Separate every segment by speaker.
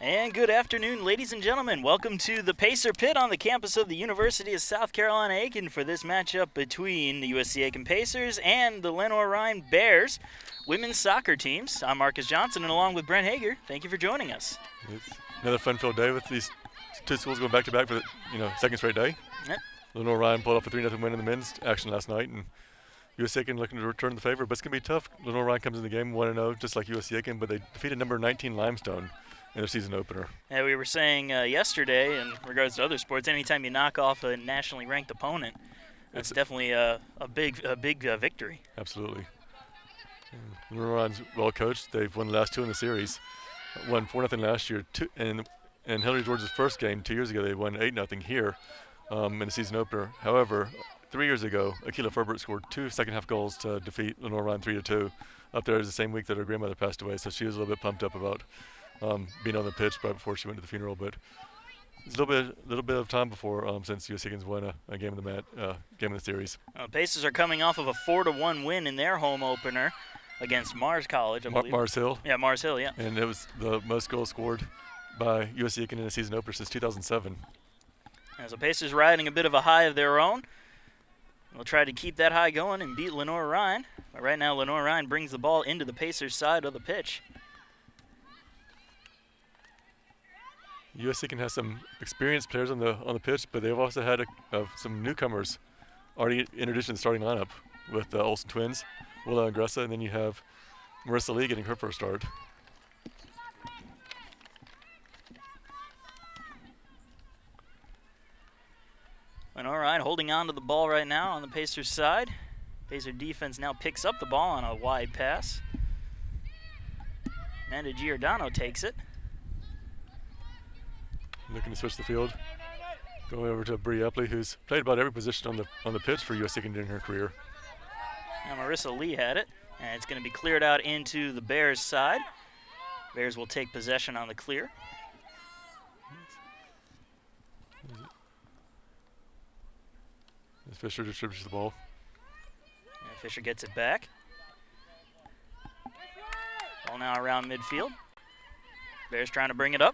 Speaker 1: And good afternoon, ladies and gentlemen. Welcome to the Pacer Pit on the campus of the University of South Carolina, Aiken, for this matchup between the USC Aiken Pacers and the Lenoir-Rhyne Bears women's soccer teams. I'm Marcus Johnson, and along with Brent Hager, thank you for joining us.
Speaker 2: It's another fun-filled day with these two schools going back-to-back for the second straight day.
Speaker 1: Yep.
Speaker 2: Lenoir-Rhyne pulled off a 3-0 win in the men's action last night, and USC Aiken looking to return the favor, but it's going to be tough. Lenoir-Rhyne comes in the game 1-0, just like USC Aiken, but they defeated number 19 Limestone in their season opener.
Speaker 1: Yeah, we were saying yesterday, in regards to other sports, anytime you knock off a nationally ranked opponent, that's definitely a big victory.
Speaker 2: Absolutely. Lenoir-Rhyne's well coached. They've won the last two in the series. Won 4-0 last year, and Hillary George's first game 2 years ago, they won 8-0 here in the season opener. However, 3 years ago, Akila Ferbert scored two second-half goals to defeat Lenoir-Rhyne 3-2. Up there is the same week that her grandmother passed away, so she was a little bit pumped up about being on the pitch right before she went to the funeral. But it's a little bit of time before since USC Aiken's won a game in the series.
Speaker 1: Pacers are coming off of a 4-1 win in their home opener against Mars College, I believe.
Speaker 2: Mars Hill.
Speaker 1: Yeah, Mars Hill, yeah.
Speaker 2: And it was the most goals scored by USC Aiken in a season opener since 2007.
Speaker 1: And so Pacers riding a bit of a high of their own. They'll try to keep that high going and beat Lenoir-Rhyne. But right now, Lenoir-Rhyne brings the ball into the Pacers' side of the pitch.
Speaker 2: USC Aiken has some experienced players on the pitch, but they've also had some newcomers already introduced in the starting lineup with the Olsen twins, Willa and Gressa, and then you have Marissa Lee getting her first start.
Speaker 1: Lenoir-Rhyne holding on to the ball right now on the Pacers' side. Pacer defense now picks up the ball on a wide pass. Amanda Giordano takes it.
Speaker 2: Looking to switch the field. Going over to Bree Epley, who's played about every position on the pitch for USC Aiken during her career.
Speaker 1: Now Marissa Lee had it, and it's going to be cleared out into the Bears' side. Bears will take possession on the clear.
Speaker 2: As Fisher distributes the ball.
Speaker 1: And Fisher gets it back. Ball now around midfield. Bears trying to bring it up.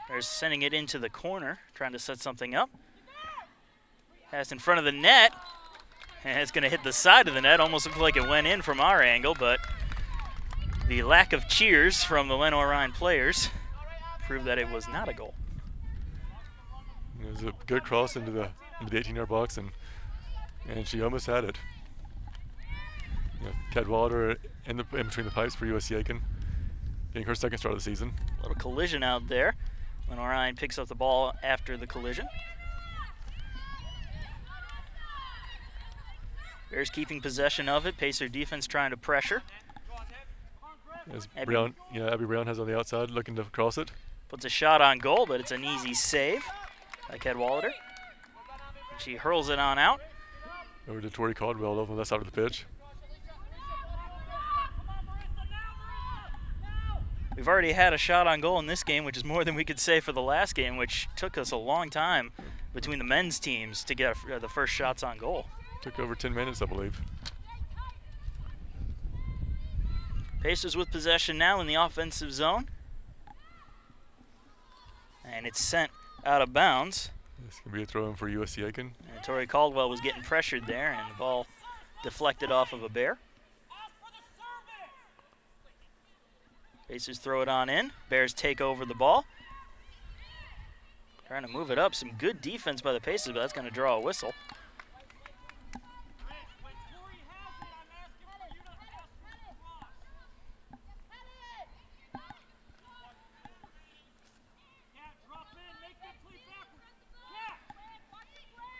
Speaker 1: Bears sending it into the corner, trying to set something up. Pass in front of the net, and it's going to hit the side of the net. Almost looked like it went in from our angle, but the lack of cheers from the Lenoir-Rhyne players proved that it was not a goal.
Speaker 2: It was a good cross into the 18-yard box, and she almost had it. Cadwallader in between the pipes for USC Aiken, getting her second start of the season.
Speaker 1: A little collision out there. Lenoir-Rhyne picks up the ball after the collision. Bears keeping possession of it. Pacer defense trying to pressure.
Speaker 2: As Abby Brown has on the outside, looking to cross it.
Speaker 1: Puts a shot on goal, but it's an easy save by Cadwallader. She hurls it on out.
Speaker 2: Over to Tori Caldwell over on that side of the pitch.
Speaker 1: We've already had a shot on goal in this game, which is more than we could say for the last game, which took us a long time between the men's teams to get the first shots on goal.
Speaker 2: Took over 10 minutes, I believe.
Speaker 1: Pacers with possession now in the offensive zone. And it's sent out of bounds.
Speaker 2: This can be a throw-in for USC Aiken.
Speaker 1: And Tori Caldwell was getting pressured there, and the ball deflected off of a Bear. Pacers throw it on in. Bears take over the ball. Trying to move it up. Some good defense by the Pacers, but that's going to draw a whistle.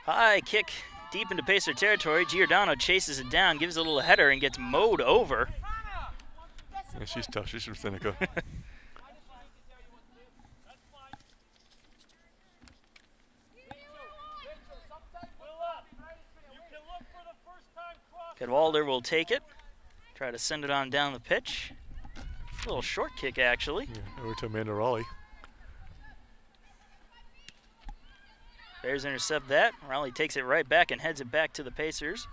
Speaker 1: High kick deep into Pacer territory. Giordano chases it down, gives it a little header, and gets mowed over.
Speaker 2: Yeah, she's tough. She's from Seneca.
Speaker 1: Cadwallader will take it. Try to send it on down the pitch. A little short kick, actually.
Speaker 2: Yeah, over to Amanda Raleigh.
Speaker 1: Bears intercept that. Raleigh takes it right back and heads it back to the Pacers.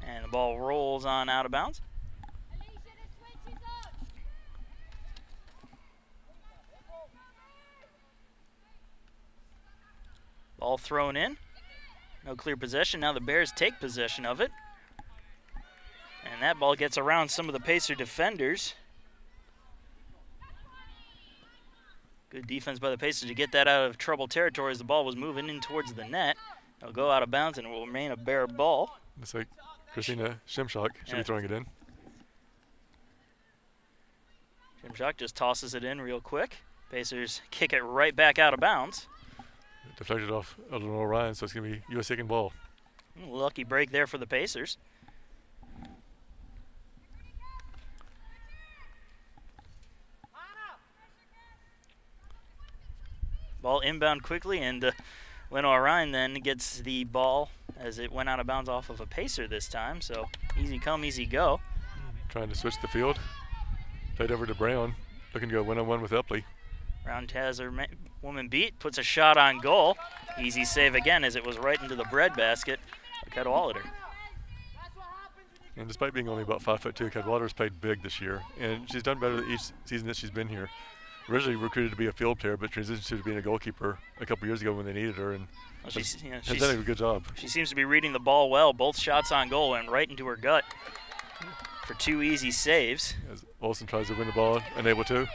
Speaker 1: And the ball rolls on out of bounds. Ball thrown in. No clear possession. Now the Bears take possession of it. And that ball gets around some of the Pacer defenders. Good defense by the Pacers to get that out of trouble territory as the ball was moving in towards the net. It'll go out of bounds and it will remain a Bear ball.
Speaker 2: Looks like Christina Shimshock should be throwing it in.
Speaker 1: Shimshock just tosses it in real quick. Pacers kick it right back out of bounds.
Speaker 2: Deflected off Lenoir-Rhyne, so it's going to be USC Aiken ball.
Speaker 1: Lucky break there for the Pacers. Ball inbound quickly, and Lenoir-Rhyne then gets the ball as it went out of bounds off of a Pacer this time. So easy come, easy go.
Speaker 2: Trying to switch the field. Played over to Brown, looking to go one-on-one with Epley.
Speaker 1: Brown has her woman beat, puts a shot on goal. Easy save again as it was right into the breadbasket of Cadwallader.
Speaker 2: And despite being only about 5'2", Cadwallader's played big this year, and she's done better each season that she's been here. Originally recruited to be a field player, but transitioned to being a goalkeeper a couple years ago when they needed her, and has done a good job.
Speaker 1: She seems to be reading the ball well. Both shots on goal went right into her gut for 2 easy saves.
Speaker 2: As Olsen tries to win the ball, unable to.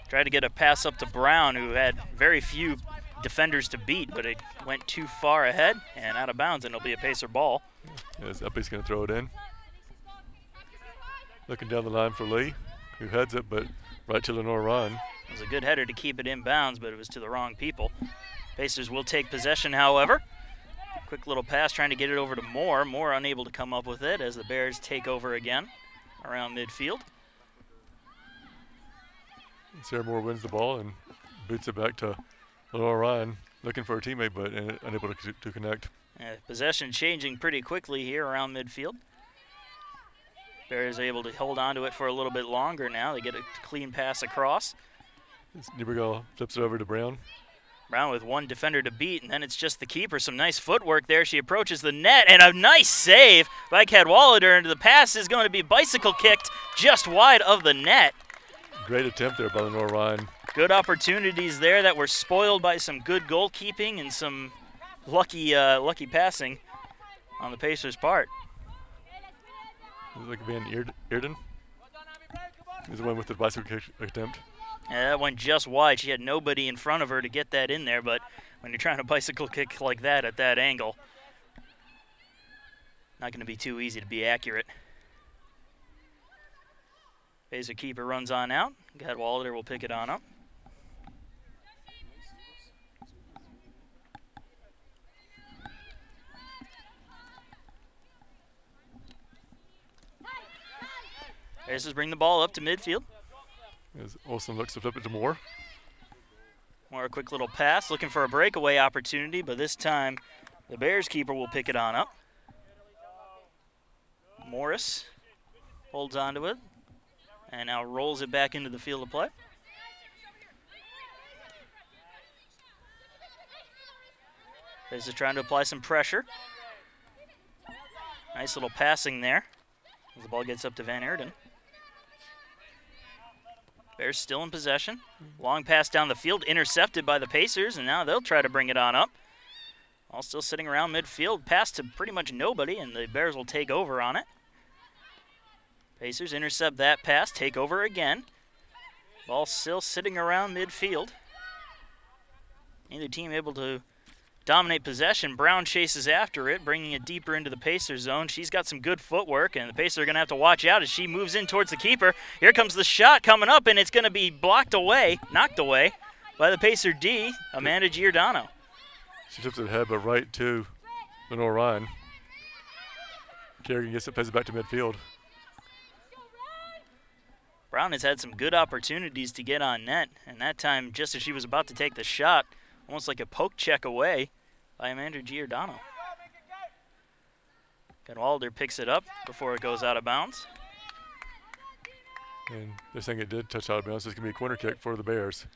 Speaker 1: Tried to get a pass up to Brown, who had very few defenders to beat, but it went too far ahead and out of bounds, and it'll be a Pacer ball.
Speaker 2: As Epley's going to throw it in. Looking down the line for Lee, who heads it, but right to Lenoir-Rhyne.
Speaker 1: It was a good header to keep it in bounds, but it was to the wrong people. Pacers will take possession, however. Quick little pass trying to get it over to Moore. Moore unable to come up with it as the Bears take over again around midfield.
Speaker 2: Sarah Moore wins the ball and boots it back to Lenoir-Rhyne, looking for a teammate, but unable to connect.
Speaker 1: Possession changing pretty quickly here around midfield. Bears able to hold on to it for a little bit longer now. They get a clean pass across.
Speaker 2: Niebergall flips it over to Brown.
Speaker 1: Brown with one defender to beat, and then it's just the keeper. Some nice footwork there. She approaches the net, and a nice save by Cadwallader, and the pass is going to be bicycle kicked just wide of the net.
Speaker 2: Great attempt there by Lenoir-Rhyne.
Speaker 1: Good opportunities there that were spoiled by some good goalkeeping and some lucky passing on the Pacers' part.
Speaker 2: Looks like Van Eerden is the one with the bicycle kick attempt.
Speaker 1: Yeah, that went just wide. She had nobody in front of her to get that in there, but when you're trying to bicycle kick like that at that angle, not going to be too easy to be accurate. Pacer keeper runs on out. Cadwallader will pick it on up. Pacers bring the ball up to midfield.
Speaker 2: As Olsen looks to flip it to Moore.
Speaker 1: Moore, a quick little pass, looking for a breakaway opportunity, but this time the Bears keeper will pick it on up. Morris holds on to it and now rolls it back into the field of play. Pacers trying to apply some pressure. Nice little passing there as the ball gets up to Van Eerden. Bears still in possession. Long pass down the field, intercepted by the Pacers, and now they'll try to bring it on up. All still sitting around midfield, pass to pretty much nobody, and the Bears will take over on it. Pacers intercept that pass, take over again. Ball still sitting around midfield. Neither team able to dominate possession. Brown chases after it, bringing it deeper into the Pacer zone. She's got some good footwork, and the Pacers are going to have to watch out as she moves in towards the keeper. Here comes the shot coming up, and it's going to be knocked away by the Pacer D, Amanda Giordano.
Speaker 2: She tips it ahead, but right to Lenoir-Rhyne. Kerrigan gets it, plays it back to midfield.
Speaker 1: Brown has had some good opportunities to get on net, and that time, just as she was about to take the shot, almost like a poke check away by Amanda Giordano. Cadwallader picks it up before it goes out of bounds.
Speaker 2: And they're saying it did touch out of bounds, so it's going to be a corner kick for the Bears.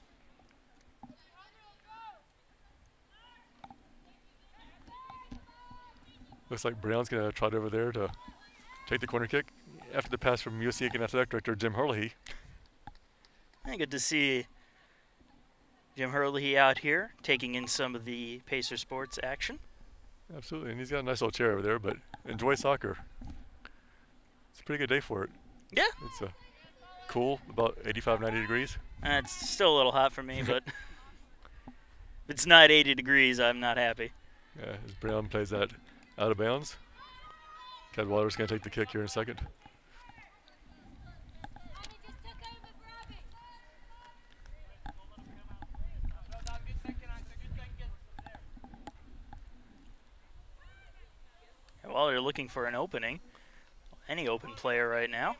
Speaker 2: Looks like Brown's going to trot over there to take the corner kick after the pass from USC Aiken Athletic Director Jim Hurley.
Speaker 1: Good to see Jim Hurley out here taking in some of the Pacer Sports action.
Speaker 2: Absolutely, and he's got a nice little chair over there, but enjoy soccer. It's a pretty good day for it.
Speaker 1: Yeah.
Speaker 2: It's cool, about 85, 90 degrees.
Speaker 1: It's still a little hot for me, but if it's not 80 degrees, I'm not happy.
Speaker 2: Yeah, as Brown plays that out of bounds. Cadwallader's going to take the kick here in a second.
Speaker 1: Cadwallader looking for an opening. Any open player right now.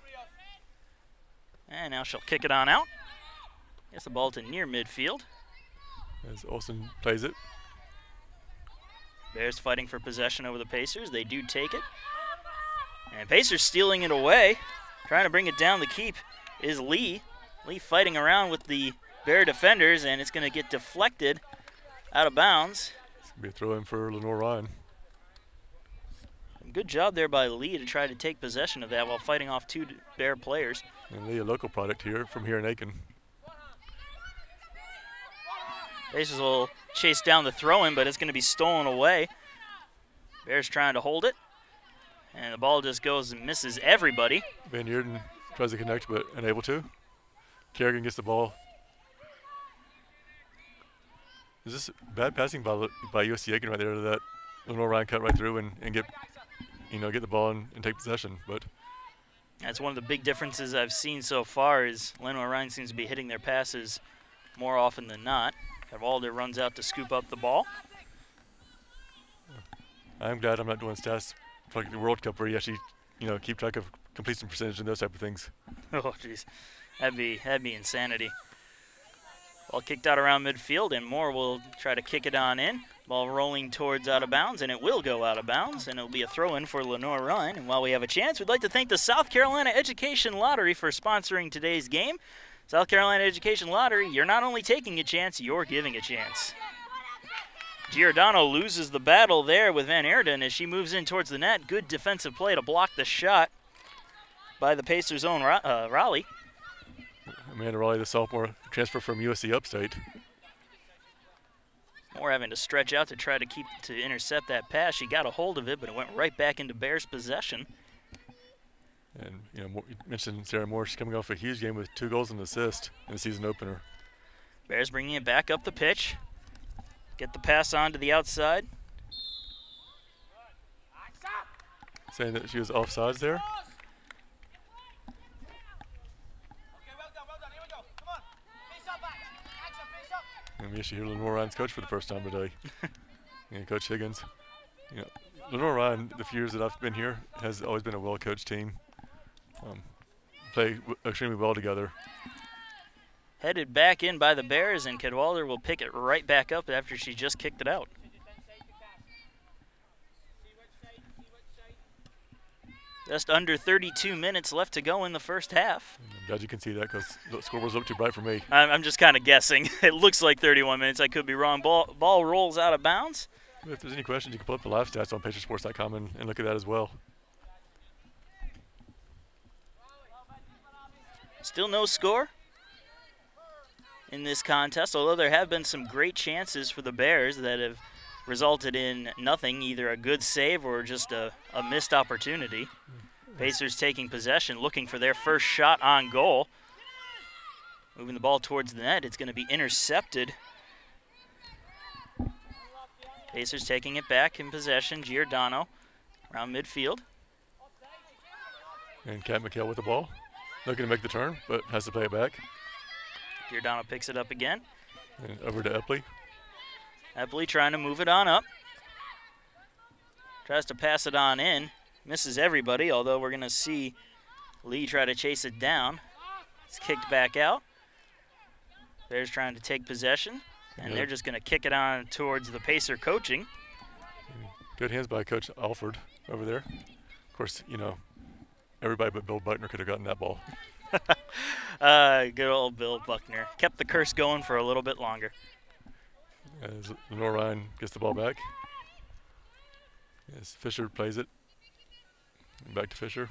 Speaker 1: And now she'll kick it on out. Gets the ball to near midfield.
Speaker 2: As Olsen plays it.
Speaker 1: Bears fighting for possession over the Pacers. They do take it. And Pacers stealing it away. Trying to bring it down the keep is Lee. Lee fighting around with the Bear defenders, and it's going to get deflected out of bounds.
Speaker 2: It's going to be a throw-in for Lenoir-Rhyne.
Speaker 1: Good job there by Lee to try to take possession of that while fighting off two Bear players.
Speaker 2: And Lee, a local product here from here in Aiken.
Speaker 1: Pacers will chase down the throw-in, but it's going to be stolen away. Bears trying to hold it. And the ball just goes and misses everybody.
Speaker 2: Van Eerden tries to connect, but unable to. Kerrigan gets the ball. Is this bad passing by USC Aiken right there to that Lenoir-Rhyne cut right through and get the ball and take possession? But
Speaker 1: that's one of the big differences I've seen so far is Lenoir-Rhyne seems to be hitting their passes more often than not. Cadwallader runs out to scoop up the ball.
Speaker 2: I'm glad I'm not doing stats like the World Cup where you actually, keep track of completion percentage and those type of things.
Speaker 1: Oh, jeez. That'd be insanity. Ball kicked out around midfield, and Moore will try to kick it on in. Ball rolling towards out of bounds, and it will go out of bounds, and it'll be a throw-in for Lenoir-Rhyne. And while we have a chance, we'd like to thank the South Carolina Education Lottery for sponsoring today's game. South Carolina Education Lottery, you're not only taking a chance, you're giving a chance. Giordano loses the battle there with Van Eerden as she moves in towards the net. Good defensive play to block the shot by the Pacers' own Raleigh.
Speaker 2: Amanda Raleigh, the sophomore, transfer from USC Upstate.
Speaker 1: Moore having to stretch out to try to intercept that pass. She got a hold of it, but it went right back into Bears' possession.
Speaker 2: And you mentioned Sarah Moore. She's coming off a huge game with 2 goals and an assist in the season opener.
Speaker 1: Bears bringing it back up the pitch. Get the pass on to the outside.
Speaker 2: Saying that she was offsides there. And we actually hear Lenoir-Rhyne's coach for the first time today. And Coach Higgins. Lenoir-Rhyne, the few years that I've been here, has always been a well-coached team. Play extremely well together.
Speaker 1: Headed back in by the Bears, and Cadwallader will pick it right back up after she just kicked it out. Just under 32 minutes left to go in the first half.
Speaker 2: I'm glad you can see that because the scoreboards look too bright for me.
Speaker 1: I'm just kind of guessing. It looks like 31 minutes. I could be wrong. Ball rolls out of bounds.
Speaker 2: If there's any questions, you can pull up the live stats on pacersports.com and look at that as well.
Speaker 1: Still no score in this contest, although there have been some great chances for the Bears that have resulted in nothing, either a good save or just a missed opportunity. Pacers taking possession, looking for their first shot on goal. Moving the ball towards the net, it's going to be intercepted. Pacers taking it back in possession, Giordano around midfield.
Speaker 2: And Kat McHale with the ball. Looking to make the turn, but has to play it back.
Speaker 1: Giordano picks it up again.
Speaker 2: And over to Epley.
Speaker 1: Epley trying to move it on up. Tries to pass it on in. Misses everybody, although we're going to see Lee try to chase it down. It's kicked back out. Bears trying to take possession, and they're just going to kick it on towards the Pacer coaching.
Speaker 2: Good hands by Coach Alford over there. Of course, everybody but Bill Buckner could have gotten that ball.
Speaker 1: Good old Bill Buckner. Kept the curse going for a little bit longer.
Speaker 2: As Lenoir-Rhyne gets the ball back. As Fisher plays it. And back to Fisher.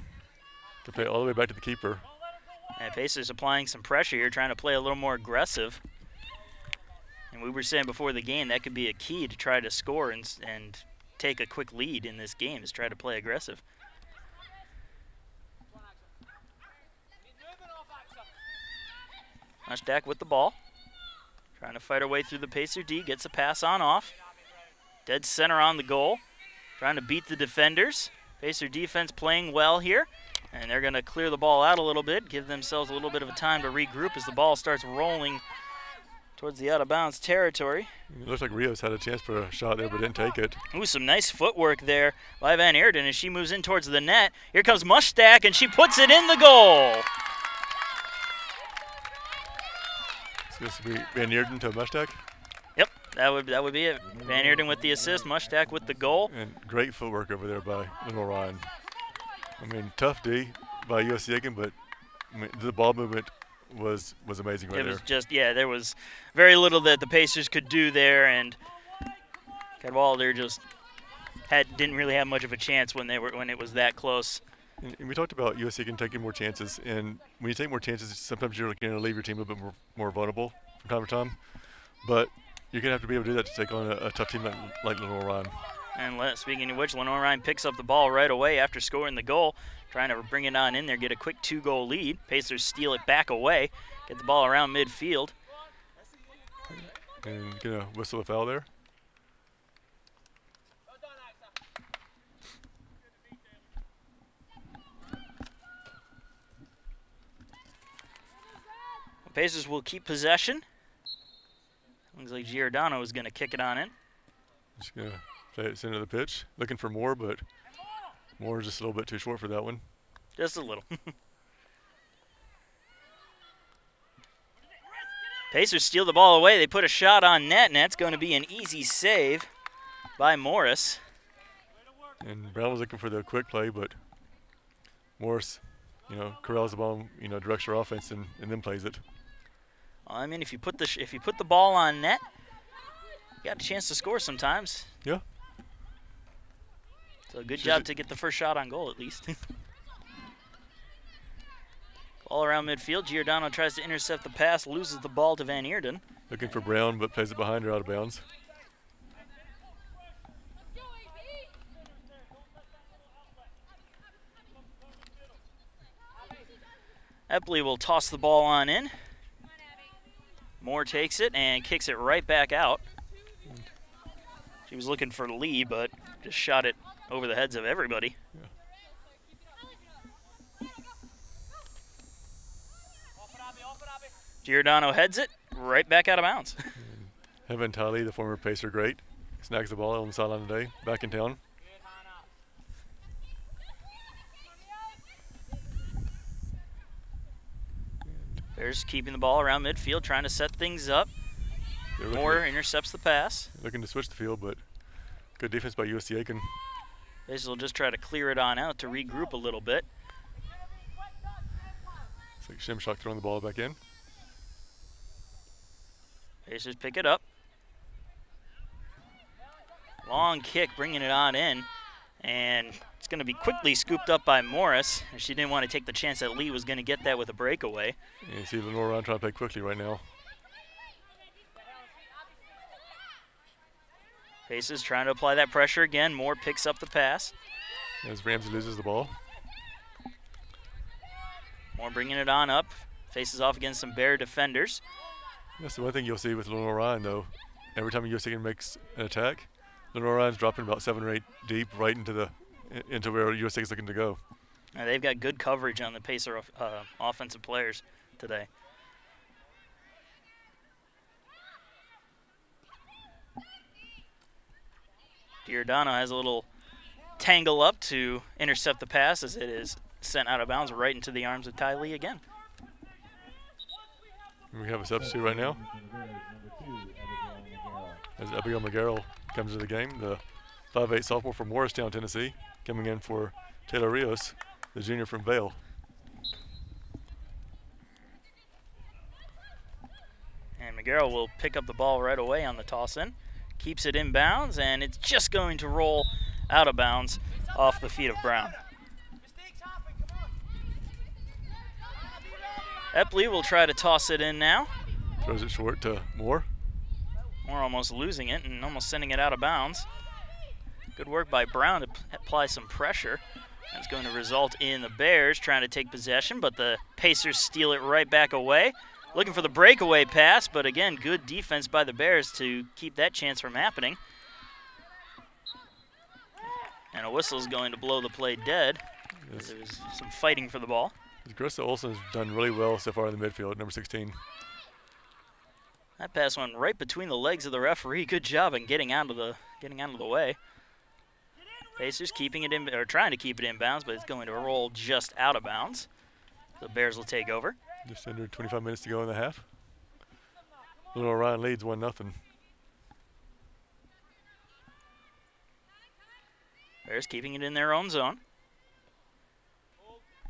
Speaker 2: To play all the way back to the keeper.
Speaker 1: And Pacers applying some pressure here, trying to play a little more aggressive. And we were saying before the game that could be a key to try to score and take a quick lead in this game, is try to play aggressive. Mushtak with the ball. Trying to fight her way through the Pacer D, gets a pass on off. Dead center on the goal. Trying to beat the defenders. Pacer defense playing well here. And they're going to clear the ball out a little bit, give themselves a little bit of a time to regroup as the ball starts rolling towards the out-of-bounds territory.
Speaker 2: It looks like Rios had a chance for a shot there but didn't take it.
Speaker 1: Ooh, some nice footwork there by Van Eerden as she moves in towards the net. Here comes Mushtak, and she puts it in the goal.
Speaker 2: So this would be Van Eerden to Mushtak.
Speaker 1: Yep, that would be it. Van Eerden with the assist, Mushtak with the goal.
Speaker 2: And great footwork over there by Lenoir-Rhyne. I mean, tough D by USC Aiken, but I mean, the ball movement was amazing right there.
Speaker 1: It was just, yeah, there was very little that the Pacers could do there, and Cadwalader just didn't really have much of a chance when it was that close.
Speaker 2: And we talked about USC Aiken taking more chances, and when you take more chances, sometimes you're going to leave your team a little bit more vulnerable from time to time. But you're going to have to be able to do that to take on a tough team like Lenoir-Rhyne.
Speaker 1: And speaking of which, Lenoir-Rhyne picks up the ball right away after scoring the goal, trying to bring it on in there, get a quick 2-goal lead. Pacers steal it back away, get the ball around midfield.
Speaker 2: And get a whistle a foul there.
Speaker 1: Pacers will keep possession. Looks like Giordano is going to kick it on in.
Speaker 2: Just going to play it center of the pitch. Looking for Moore, but Moore is just a little bit too short for that one.
Speaker 1: Just a little. Pacers steal the ball away. They put a shot on net, and that's going to be an easy save by Morris.
Speaker 2: And Brown was looking for the quick play, but Morris, corrals the ball, directs her offense and then plays it.
Speaker 1: Well, I mean, if you put the ball on net, you got a chance to score sometimes.
Speaker 2: Yeah.
Speaker 1: So good job to get the first shot on goal at least. Ball around midfield. Giordano tries to intercept the pass, loses the ball to Van Eerden.
Speaker 2: Looking for Brown, but plays it behind her out of bounds.
Speaker 1: Epley will toss the ball on in. Moore takes it and kicks it right back out. She was looking for Lee, but just shot it over the heads of everybody. Yeah. Giordano heads it right back out of bounds.
Speaker 2: Heaven Talley, the former Pacer great, snags the ball on the sideline today, back in town.
Speaker 1: Bears keeping the ball around midfield, trying to set things up. Moore intercepts the pass.
Speaker 2: Looking to switch the field, but good defense by USC Aiken.
Speaker 1: Pacers will just try to clear it on out to regroup a little bit.
Speaker 2: It's like Shimshock throwing the ball back in.
Speaker 1: Pacers pick it up. Long kick, bringing it on in. And it's going to be quickly scooped up by Morris. She didn't want to take the chance that Lee was going to get that with a breakaway.
Speaker 2: And you see Lenoir-Rhyne trying to play quickly right now.
Speaker 1: Pacers trying to apply that pressure again. Moore picks up the pass.
Speaker 2: As Ramsey loses the ball.
Speaker 1: Moore bringing it on up. Faces off against some Bear defenders.
Speaker 2: That's the one thing you'll see with Lenoir-Rhyne, though. Every time USC makes an attack, Lenoir-Rhyne's dropping about 7 or 8 deep right into where USC is looking to go.
Speaker 1: They've got good coverage on the Pacer offensive players today. Giordano has a little tangle up to intercept the pass as it is sent out of bounds right into the arms of Ty Lee again.
Speaker 2: We have a substitute right now. As Abigail McGarrell comes to the game, the 5'8" sophomore from Morristown, Tennessee, coming in for Taylor Rios, the junior from Vail.
Speaker 1: And McGarrell will pick up the ball right away on the toss-in. Keeps it in bounds, and it's just going to roll out of bounds off the feet of Brown. Epley will try to toss it in now.
Speaker 2: Throws it short to Moore.
Speaker 1: or almost losing it and almost sending it out of bounds. Good work by Brown to apply some pressure. That's going to result in the Bears trying to take possession, but the Pacers steal it right back away. Looking for the breakaway pass, but again, good defense by the Bears to keep that chance from happening. And a whistle is going to blow the play dead.
Speaker 2: Yes.
Speaker 1: There's some fighting for the ball.
Speaker 2: Grissa Olsen has done really well so far in the midfield, number 16.
Speaker 1: That pass went right between the legs of the referee. Good job in getting out of the way. Pacers keeping it in, or trying to keep it in bounds, but it's going to roll just out of bounds. The Bears will take over.
Speaker 2: Just under 25 minutes to go in the half. Lenoir-Rhyne leads 1-0.
Speaker 1: Bears keeping it in their own zone.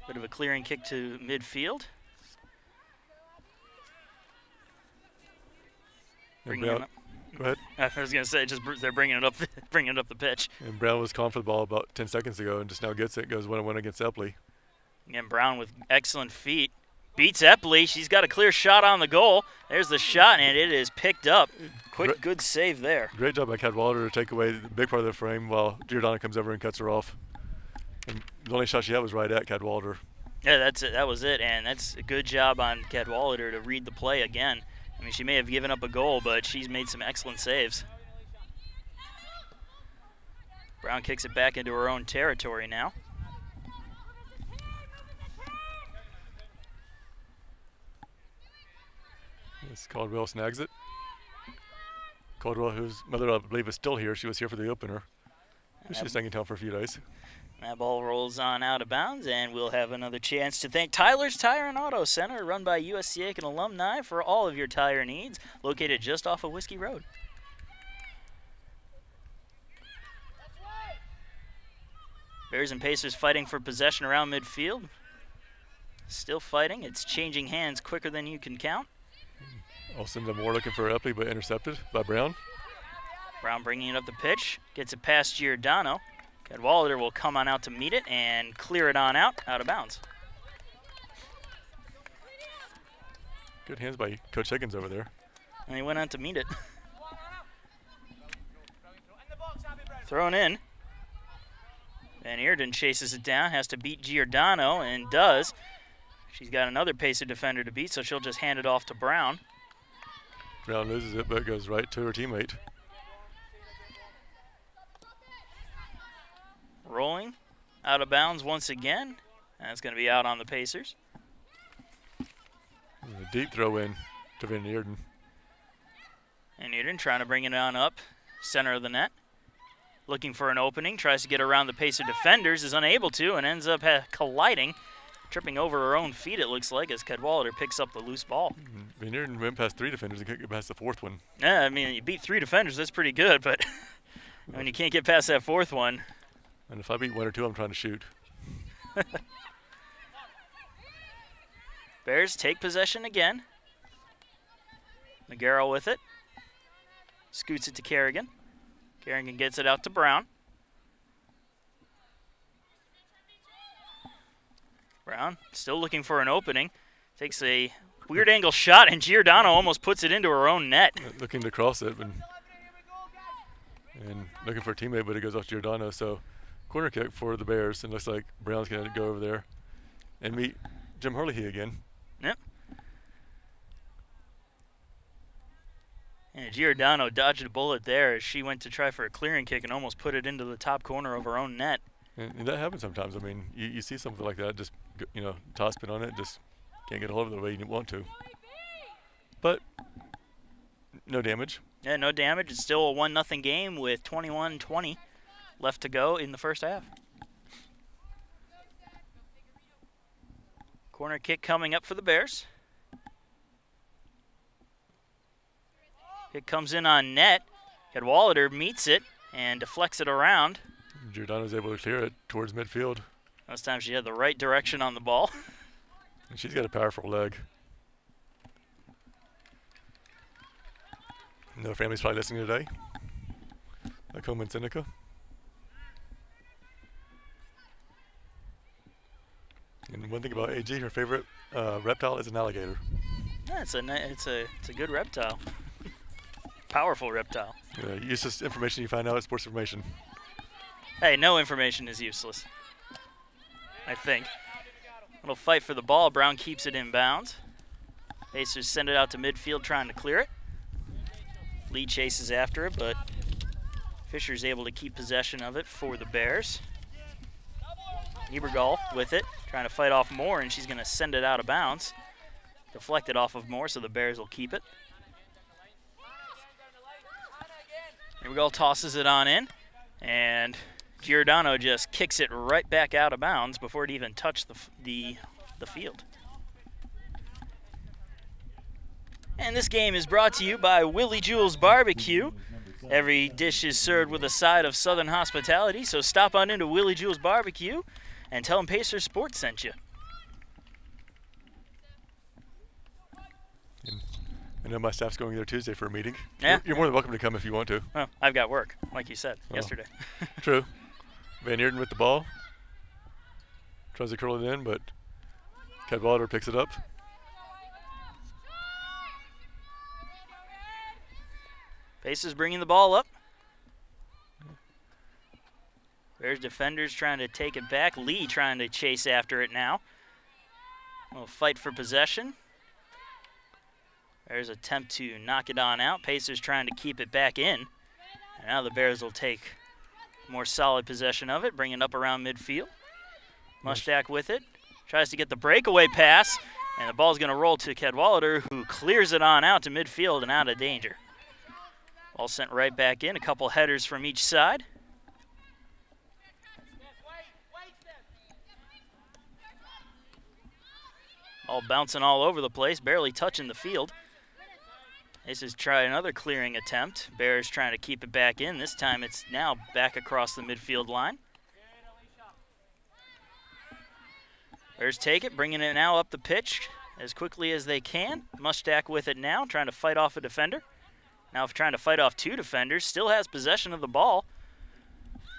Speaker 1: Bit of a clearing kick to midfield. Bringing it up.
Speaker 2: Go ahead.
Speaker 1: I was going to say, just they're bringing it up, bringing it up the pitch.
Speaker 2: And Brown was calling for the ball about 10 seconds ago, and just now gets it. Goes 1-1 against Epley.
Speaker 1: Again, Brown with excellent feet. Beats Epley. She's got a clear shot on the goal. There's the shot, and it is picked up. Quick, good save there.
Speaker 2: Great job by Cadwallader to take away the big part of the frame while Giordano comes over and cuts her off. And the only shot she had was right at Cadwallader.
Speaker 1: Yeah, that's it. That was it, and that's a good job on Cadwallader to read the play again. I mean, she may have given up a goal, but she's made some excellent saves. Brown kicks it back into her own territory now.
Speaker 2: Yes, Caldwell snags it. Caldwell, whose mother, I believe, is still here. She was here for the opener. She's staying in town for a few days.
Speaker 1: That ball rolls on out of bounds, and we'll have another chance to thank Tyler's Tire and Auto Center, run by USC Aiken alumni for all of your tire needs, located just off of Whiskey Road. Bears and Pacers fighting for possession around midfield. Still fighting. It's changing hands quicker than you can count.
Speaker 2: Olsen Moore looking for Epley, but intercepted by Brown.
Speaker 1: Brown bringing it up the pitch, gets it past Giordano. Cadwallader will come on out to meet it and clear it on out of bounds.
Speaker 2: Good hands by Coach Higgins over there.
Speaker 1: And he went on to meet it. Thrown in. Van Eerden chases it down, has to beat Giordano, and does. She's got another Pacer defender to beat, so she'll just hand it off to Brown.
Speaker 2: Brown loses it, but it goes right to her teammate.
Speaker 1: Rolling out of bounds once again. And it's going to be out on the Pacers.
Speaker 2: A deep throw in to Van Eerden.
Speaker 1: Van Eerden trying to bring it on up, center of the net. Looking for an opening, tries to get around the Pacer defenders, is unable to, and ends up colliding, tripping over her own feet, it looks like, as Cadwallader picks up the loose ball.
Speaker 2: Van Eerden went past 3 defenders and couldn't get past the 4th one.
Speaker 1: Yeah, I mean, you beat 3 defenders, that's pretty good, but when you can't get past that 4th one.
Speaker 2: And if I beat 1 or 2, I'm trying to shoot.
Speaker 1: Bears take possession again. McGarrell with it. Scoots it to Kerrigan. Kerrigan gets it out to Brown. Brown still looking for an opening. Takes a weird angle shot, and Giordano almost puts it into her own net.
Speaker 2: Looking to cross it, and looking for a teammate, but it goes off Giordano. So corner kick for the Bears, and looks like Brown's going to go over there and meet Jim Hurley again.
Speaker 1: Yep. And Giordano dodged a bullet there as she went to try for a clearing kick and almost put it into the top corner of her own net.
Speaker 2: And that happens sometimes. I mean, you see something like that, just, toss spin on it, just can't get a hold of it the way you want to. But no damage.
Speaker 1: Yeah, no damage. It's still a 1-0 game with 21-20 left to go in the first half. Corner kick coming up for the Bears. It comes in on net. Cadwallader meets it and deflects it around.
Speaker 2: Giordano's able to clear it towards midfield.
Speaker 1: This time she had the right direction on the ball.
Speaker 2: And she's got a powerful leg. No family's probably listening today. Like home in Seneca. And one thing about AG, her favorite reptile is an alligator.
Speaker 1: Yeah, it's a good reptile. Powerful reptile.
Speaker 2: Useless information you find out at Sports Information.
Speaker 1: Hey, no information is useless, I think. Little fight for the ball. Brown keeps it in bounds. Pacers send it out to midfield trying to clear it. Lee chases after it, but Fisher's able to keep possession of it for the Bears. Ebergall with it, trying to fight off Moore, and she's going to send it out of bounds. Deflected off of Moore, so the Bears will keep it. Ebergall tosses it on in, and Giordano just kicks it right back out of bounds before it even touched the field. And this game is brought to you by Willie Jewell's Barbecue. Every dish is served with a side of Southern hospitality, so stop on into Willie Jewell's Barbecue and tell them Pacer Sports sent you.
Speaker 2: I know my staff's going there Tuesday for a meeting.
Speaker 1: Yeah.
Speaker 2: You're more than welcome to come if you want to.
Speaker 1: Well, I've got work, like you said yesterday.
Speaker 2: True. Van Eerden with the ball. Tries to curl it in, but Cadwallader picks it up.
Speaker 1: Pacers bringing the ball up. Bears defenders trying to take it back. Lee trying to chase after it now. A little fight for possession. Bears attempt to knock it on out. Pacers trying to keep it back in. And now the Bears will take more solid possession of it, bring it up around midfield. Mushtak with it. Tries to get the breakaway pass. And the ball's going to roll to Cadwallader, who clears it on out to midfield and out of danger. Ball sent right back in. A couple headers from each side. All bouncing all over the place, barely touching the field. This is try another clearing attempt. Bears trying to keep it back in. This time it's now back across the midfield line. Bears take it, bringing it now up the pitch as quickly as they can. Mushtak with it now, trying to fight off a defender. Now trying to fight off two defenders. Still has possession of the ball.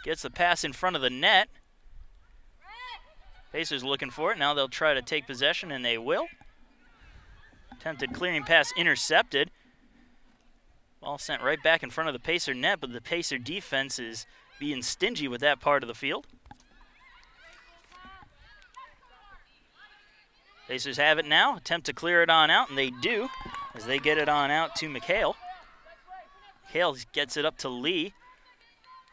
Speaker 1: Gets the pass in front of the net. Pacers looking for it. Now they'll try to take possession, and they will. Attempted clearing pass intercepted. Ball sent right back in front of the Pacer net, but the Pacer defense is being stingy with that part of the field. Pacers have it now. Attempt to clear it on out, and they do, as they get it on out to McHale. McHale gets it up to Lee.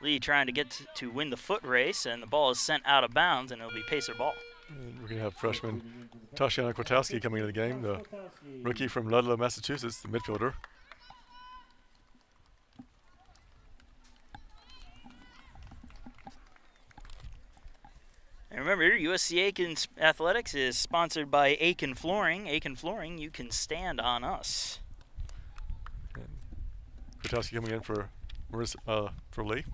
Speaker 1: Lee trying to get to win the foot race, and the ball is sent out of bounds, and it'll be Pacer ball.
Speaker 2: And we're going to have freshman Tashiana Kwiatkowski coming into the game, the rookie from Ludlow, Massachusetts, the midfielder.
Speaker 1: And remember, USC Aiken Athletics is sponsored by Aiken Flooring. Aiken Flooring, you can stand on us.
Speaker 2: And Kwiatkowski coming in for Lee.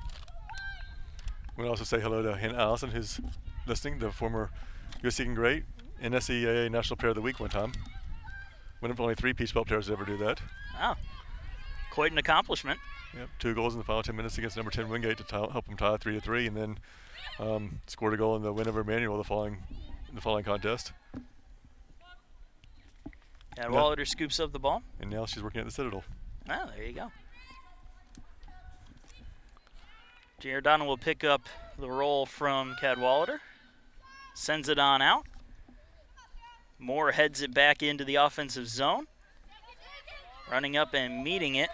Speaker 2: We'll also say hello to Hannah Allison, who's listening, the former USC Aiken great, NSCAA National Player of the Week one time. One of only 3 Peach Belt players to ever do that.
Speaker 1: Wow, quite an accomplishment.
Speaker 2: Yep, 2 goals in the final 10 minutes against number 10 Wingate to help them tie 3-3, and then scored a goal in the win over Emmanuel the following contest.
Speaker 1: And Wallader scoops up the ball.
Speaker 2: And now she's working at the Citadel.
Speaker 1: Oh, there you go. Giordano will pick up the roll from Cadwallader. Sends it on out. Moore heads it back into the offensive zone. Running up and meeting it.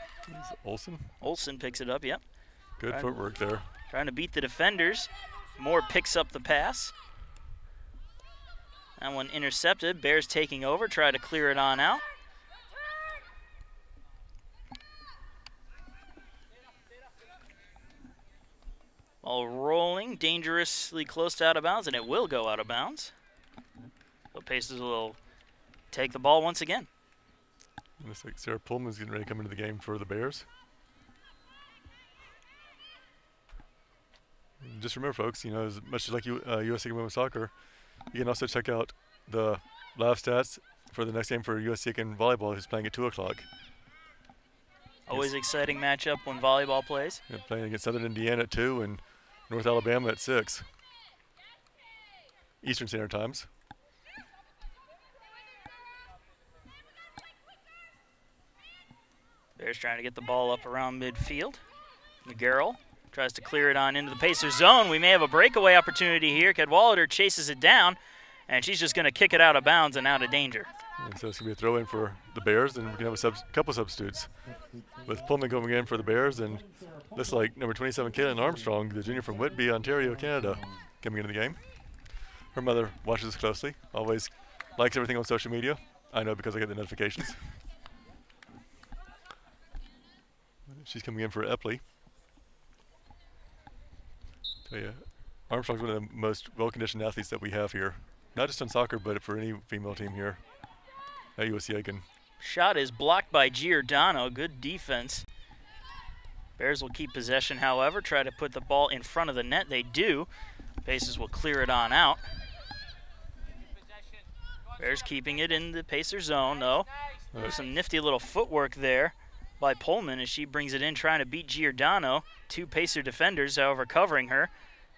Speaker 2: Olsen?
Speaker 1: Olsen picks it up, yep.
Speaker 2: Good footwork there.
Speaker 1: Trying to beat the defenders. Moore picks up the pass. That one intercepted. Bears taking over. Try to clear it on out. Ball rolling dangerously close to out of bounds, and it will go out of bounds. So Pacers will take the ball once again.
Speaker 2: It looks like Sarah Pullman's getting ready to come into the game for the Bears. And just remember, folks, you know, as much as like USC Women's Soccer, you can also check out the live stats for the next game for USC Aiken Volleyball, who's playing at 2 o'clock.
Speaker 1: Always exciting matchup when volleyball plays.
Speaker 2: Yeah, playing against Southern Indiana at 2 and North Alabama at 6. Eastern Standard Times.
Speaker 1: Bears trying to get the ball up around midfield. McGarrell tries to clear it on into the Pacers zone. We may have a breakaway opportunity here. Cadwallader chases it down, and she's just going to kick it out of bounds and out of danger.
Speaker 2: And so it's going to be a throw-in for the Bears, and we can have a couple substitutes. With Pullman going in for the Bears, and looks like number 27, Caitlin Armstrong, the junior from Whitby, Ontario, Canada, coming into the game. Her mother watches us closely, always likes everything on social media. I know because I get the notifications. She's coming in for Epley. Tell you, Armstrong's one of the most well-conditioned athletes that we have here. Not just in soccer, but for any female team here at USC Aiken.
Speaker 1: Shot is blocked by Giordano. Good defense. Bears will keep possession, however, try to put the ball in front of the net. They do. Pacers will clear it on out. Bears keeping it in the Pacer zone, though. There's some nifty little footwork there by Pullman as she brings it in, trying to beat Giordano. Two Pacer defenders, however, covering her.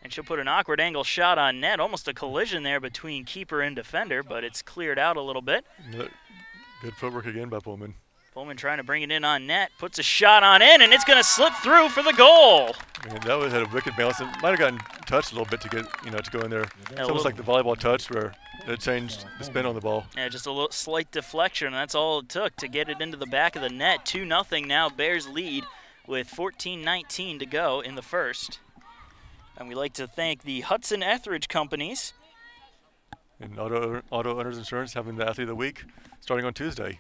Speaker 1: And she'll put an awkward angle shot on net. Almost a collision there between keeper and defender, but it's cleared out a little bit.
Speaker 2: Good footwork again by Pullman.
Speaker 1: Pullman trying to bring it in on net, puts a shot on in, and it's going to slip through for the goal.
Speaker 2: And that was at a wicked bounce. It might have gotten touched a little bit to get, to go in there.
Speaker 1: Yeah,
Speaker 2: it's almost like the volleyball touch where it changed the spin on the ball.
Speaker 1: Yeah, just a little slight deflection, and that's all it took to get it into the back of the net. 2-0 now, Bears lead with 14:19 to go in the first. And we'd like to thank the Hudson Etheridge Companies.
Speaker 2: And Auto Owners Insurance having the Athlete of the Week starting on Tuesday.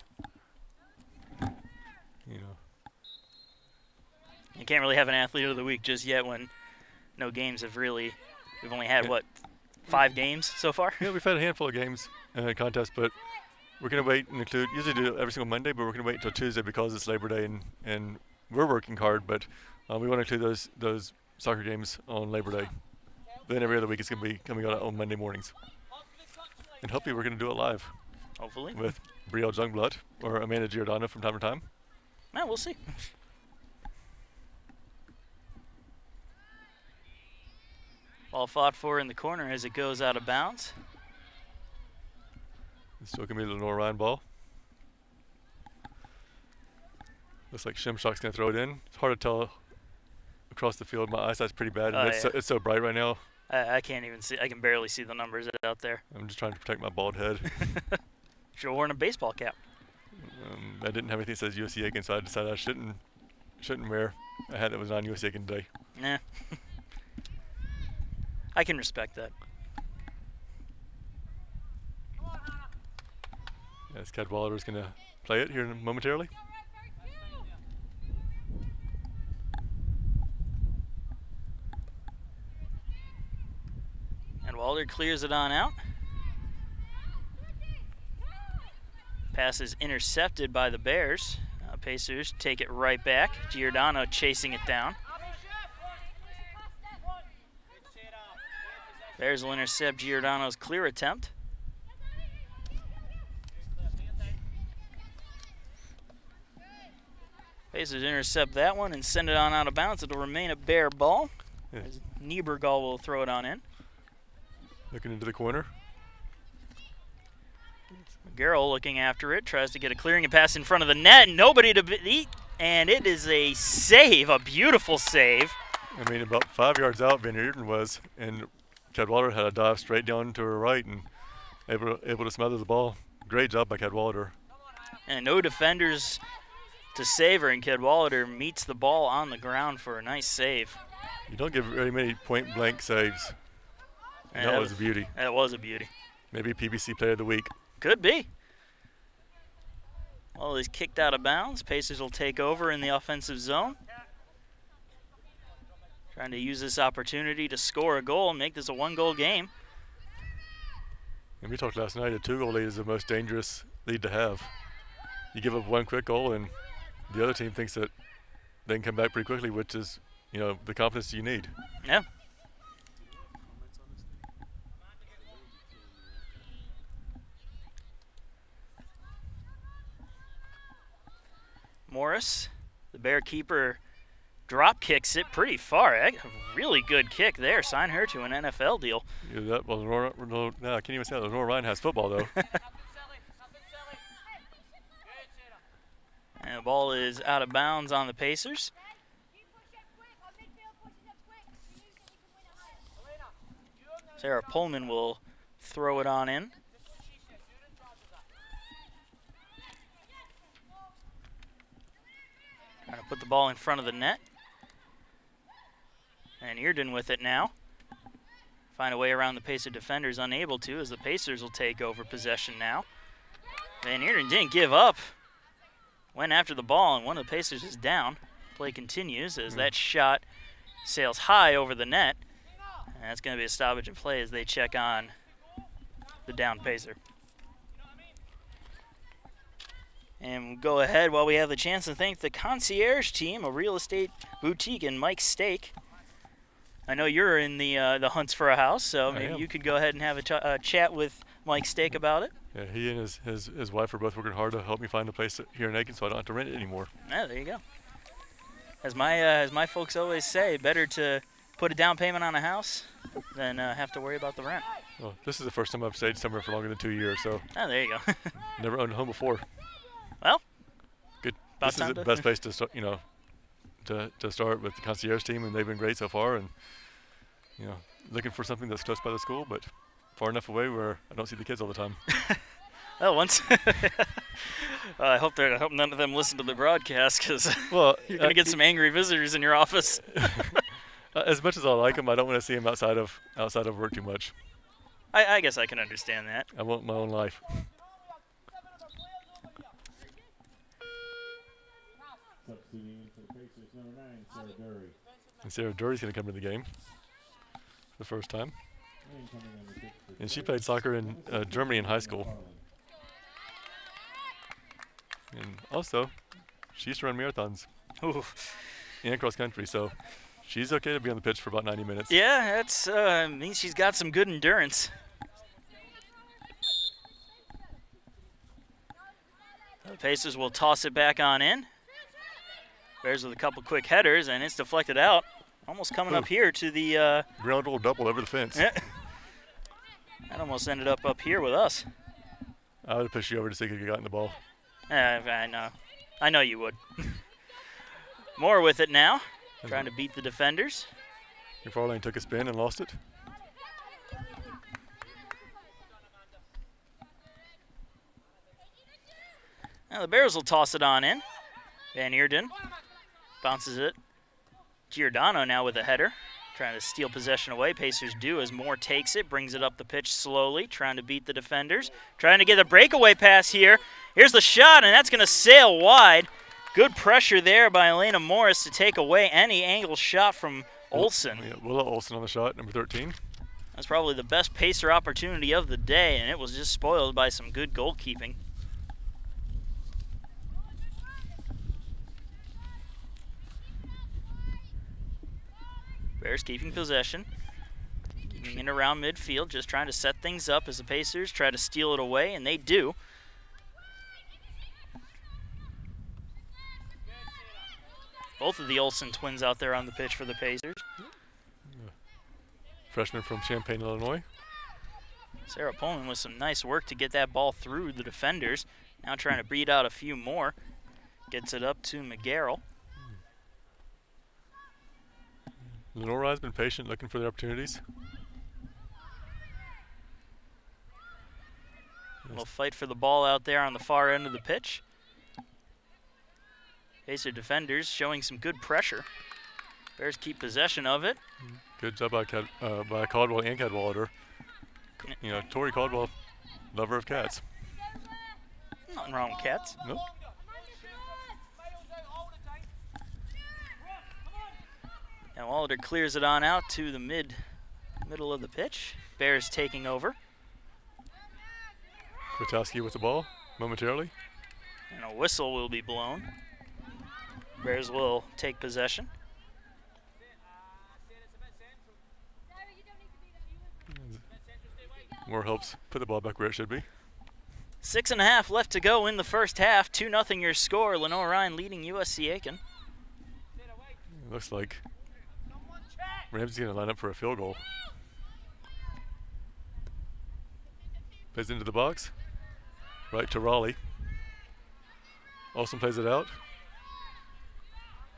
Speaker 1: You can't really have an Athlete of the Week just yet when no games have really, we've only had, what, 5 games so far?
Speaker 2: Yeah, we've had a handful of games in the contest, but we're going to wait and include, usually do it every single Monday, but we're going to wait until Tuesday because it's Labor Day and we're working hard, but we want to include those soccer games on Labor Day. Then every other week it's going to be coming out on Monday mornings. And hopefully we're going to do it live.
Speaker 1: Hopefully.
Speaker 2: With Brielle Jungblood or Amanda Giordano from time to time.
Speaker 1: Yeah, we'll see. Ball fought for in the corner as it goes out of bounds.
Speaker 2: It's still going to be the Lenoir-Rhyne ball. Looks like Shimshock's going to throw it in. It's hard to tell across the field. My eyesight's pretty bad, and it's so bright right now.
Speaker 1: I can't even see. I can barely see the numbers out there.
Speaker 2: I'm just trying to protect my bald head.
Speaker 1: Should have worn a baseball cap.
Speaker 2: I didn't have anything that says USC Aiken, so I decided I shouldn't wear a hat that was on USC Aiken today.
Speaker 1: Nah. I can respect that.
Speaker 2: Yes, Cadwallader is going to play it here momentarily.
Speaker 1: And Walder clears it on out. Pass is intercepted by the Bears. Pacers take it right back. Giordano chasing it down. Bears will intercept Giordano's clear attempt. Pacers intercept that one and send it on out of bounds. It'll remain a Bear ball.
Speaker 2: Yeah.
Speaker 1: Niebergall will throw it on in.
Speaker 2: Looking into the corner.
Speaker 1: Garrell looking after it, tries to get a clearing and pass in front of the net. Nobody to beat, and it is a save, a beautiful save.
Speaker 2: I mean, about 5 yards out, Van Eerden was, and Cadwallader had a dive straight down to her right and able to smother the ball. Great job by Cadwallader.
Speaker 1: And no defenders to save her, and Cadwallader meets the ball on the ground for a nice save.
Speaker 2: You don't get very many point-blank saves. And that was a beauty.
Speaker 1: That was a beauty.
Speaker 2: Maybe PBC Player of the Week.
Speaker 1: Could be. Well, he's kicked out of bounds. Pacers will take over in the offensive zone. Trying to use this opportunity to score a goal and make this a one-goal game.
Speaker 2: And we talked last night, a 2-goal lead is the most dangerous lead to have. You give up one quick goal and the other team thinks that they can come back pretty quickly, which is, the confidence you need.
Speaker 1: Yeah. Morris, the Bear keeper, drop kicks it pretty far. A really good kick there. Sign her to an NFL deal.
Speaker 2: Yeah, no, I can't even say that. Lenoir-Rhyne has football, though.
Speaker 1: And the ball is out of bounds on the Pacers. Sarah Pullman will throw it on in. Trying to put the ball in front of the net. And Earden with it now. Find a way around the Pacer defenders, unable to, as the Pacers will take over possession now. Van Earden didn't give up. Went after the ball, and one of the Pacers is down. Play continues as that shot sails high over the net. And that's going to be a stoppage in play as they check on the down Pacer. And we'll go ahead while we have the chance to thank the Concierge Team, a real estate boutique in Mike Stake. I know you're in the hunts for a house, so maybe you could go ahead and have a chat with Mike Stake about it.
Speaker 2: Yeah, he and his wife are both working hard to help me find a place here in Aiken so I don't have to rent it anymore.
Speaker 1: Yeah, there you go. As my folks always say, better to put a down payment on a house than have to worry about the rent.
Speaker 2: Well, this is the first time I've stayed somewhere for longer than 2 years, so.
Speaker 1: Oh, there you go.
Speaker 2: Never owned a home before.
Speaker 1: Well,
Speaker 2: good. This is the best place to start, to start with the Concierge Team, and they've been great so far. And looking for something that's close by the school, but far enough away where I don't see the kids all the time.
Speaker 1: Well, once I hope none of them listen to the broadcast, because you're going to get some angry visitors in your office.
Speaker 2: As much as I like them, I don't want to see them outside of work too much.
Speaker 1: I guess I can understand that.
Speaker 2: I want my own life. And Sarah Dury's going to come to the game for the first time. And she played soccer in Germany in high school. And also, she used to run marathons.
Speaker 1: Ooh.
Speaker 2: And cross country, so she's okay to be on the pitch for about 90 minutes.
Speaker 1: Yeah, that's means she's got some good endurance. The Pacers will toss it back on in. Bears with a couple quick headers, and it's deflected out. Almost coming up here to the
Speaker 2: ground roll double over the fence.
Speaker 1: Yeah. That almost ended up here with us.
Speaker 2: I would have pushed you over to see if you could have gotten the ball.
Speaker 1: I know. I know you would. More with it now, trying to beat the defenders.
Speaker 2: McFarlane took a spin and lost it.
Speaker 1: Now the Bears will toss it on in. Van Earden bounces it. Giordano now with a header, trying to steal possession away. Pacers do as Moore takes it, brings it up the pitch slowly, trying to beat the defenders. Trying to get a breakaway pass here. Here's the shot, and that's going to sail wide. Good pressure there by Elena Morris to take away any angle shot from Olsen.
Speaker 2: Yeah, Willa Olsen on the shot, number 13.
Speaker 1: That's probably the best Pacer opportunity of the day, and it was just spoiled by some good goalkeeping. Bears keeping possession, keeping it around midfield, just trying to set things up as the Pacers try to steal it away, and they do. Both of the Olsen twins out there on the pitch for the Pacers.
Speaker 2: Freshman from Champaign, Illinois.
Speaker 1: Sarah Pullman with some nice work to get that ball through the defenders. Now trying to beat out a few more. Gets it up to McGarrell.
Speaker 2: Lenoir-Rhyne's been patient, looking for their opportunities.
Speaker 1: We'll fight for the ball out there on the far end of the pitch. Pacer defenders showing some good pressure. Bears keep possession of it.
Speaker 2: Good job by Caldwell and Cadwallader. Tori Caldwell, lover of cats.
Speaker 1: Nothing wrong with cats.
Speaker 2: Nope.
Speaker 1: Now Wallader clears it on out to the middle of the pitch. Bears taking over.
Speaker 2: Kwiatkowski with the ball momentarily.
Speaker 1: And a whistle will be blown. Bears will take possession.
Speaker 2: More helps put the ball back where it should be.
Speaker 1: 6.5 left to go in the first half. 2-0 your score. Lenoir-Rhyne leading USC Aiken.
Speaker 2: It looks like Ramsey's going to line up for a field goal. Plays into the box. Right to Raleigh. Olsen plays it out.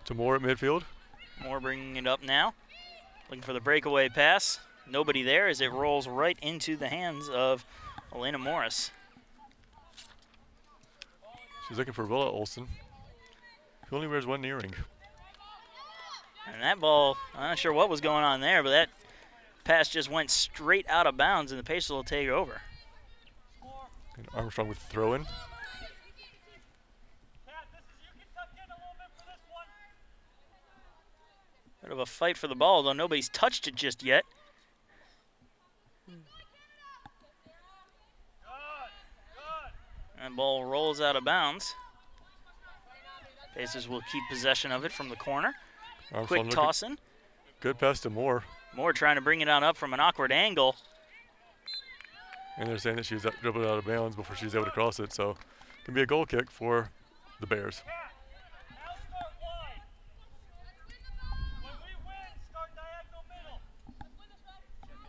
Speaker 2: To Moore at midfield.
Speaker 1: Moore bringing it up now. Looking for the breakaway pass. Nobody there as it rolls right into the hands of Elena Morris.
Speaker 2: She's looking for Willa Olsen, who only wears one earring.
Speaker 1: And that ball, I'm not sure what was going on there, but that pass just went straight out of bounds, and the Pacers will take over.
Speaker 2: And Armstrong with the throw-in.
Speaker 1: Bit of a fight for the ball, though nobody's touched it just yet. That ball rolls out of bounds. Pacers will keep possession of it from the corner.
Speaker 2: Armstrong
Speaker 1: Quick tossing.
Speaker 2: Good pass to Moore.
Speaker 1: Moore trying to bring it on up from an awkward angle.
Speaker 2: And they're saying that she was dribbled out of bounds before she was able to cross it, so it can be a goal kick for the Bears.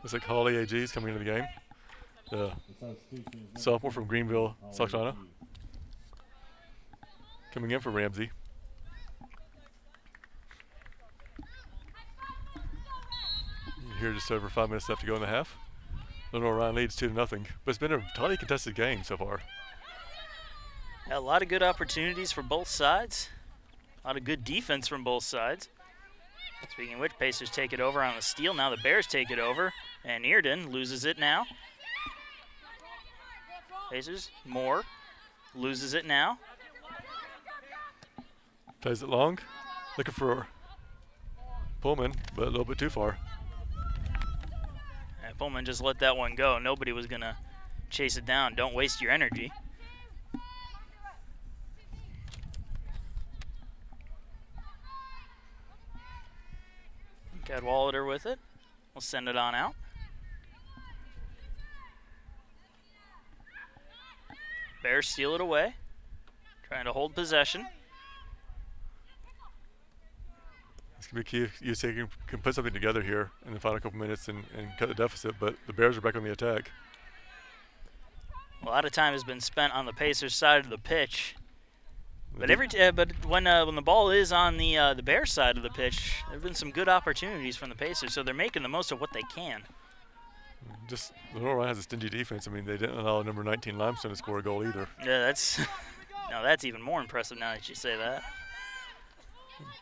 Speaker 2: Looks like Holly AG is coming into the game. The sophomore from Greenville, South Carolina. Coming in for Ramsey. Here just over 5 minutes left to go in the half. Lenoir-Rhyne leads 2-0, but it's been a totally contested game so far.
Speaker 1: Yeah, a lot of good opportunities for both sides. A lot of good defense from both sides. Speaking of which, Pacers take it over on the steal. Now the Bears take it over, and Earden loses it now. Pacers, Moore loses it now.
Speaker 2: Plays it long, looking for Pullman, but a little bit too far.
Speaker 1: And Pullman just let that one go. Nobody was going to chase it down. Don't waste your energy. Cadwallader with it. We'll send it on out. Bears steal it away. Trying to hold possession.
Speaker 2: It's going to be key if USC can put something together here in the final couple minutes and cut the deficit, but the Bears are back on the attack.
Speaker 1: A lot of time has been spent on the Pacers side of the pitch. But when the ball is on the Bears side of the pitch, there have been some good opportunities from the Pacers, so they're making the most of what they can.
Speaker 2: Just Lenoir-Rhyne has a stingy defense. I mean, they didn't allow number 19 Limestone to score a goal either.
Speaker 1: Yeah, that's that's even more impressive now that you say that.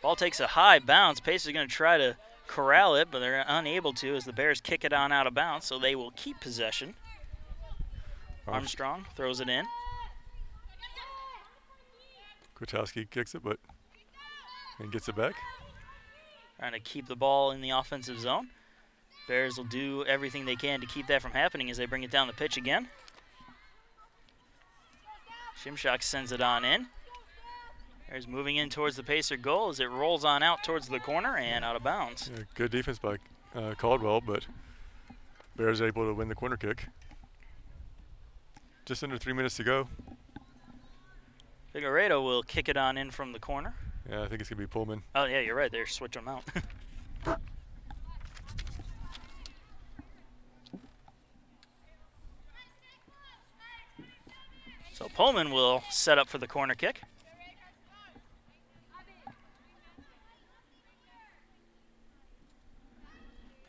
Speaker 1: Ball takes a high bounce. Pacers are going to try to corral it, but they're unable to as the Bears kick it on out of bounds, so they will keep possession. Armstrong throws it in.
Speaker 2: Kwiatkowski kicks it, and gets it back.
Speaker 1: Trying to keep the ball in the offensive zone. Bears will do everything they can to keep that from happening as they bring it down the pitch again. Shimshak sends it on in. Bears moving in towards the Pacer goal as it rolls on out towards the corner and out of bounds.
Speaker 2: Yeah, good defense by Caldwell, but Bears are able to win the corner kick. Just under 3 minutes to go.
Speaker 1: Figueredo will kick it on in from the corner.
Speaker 2: Yeah, I think it's going to be Pullman.
Speaker 1: Oh, yeah, you're right. They're switching them out. So Pullman will set up for the corner kick.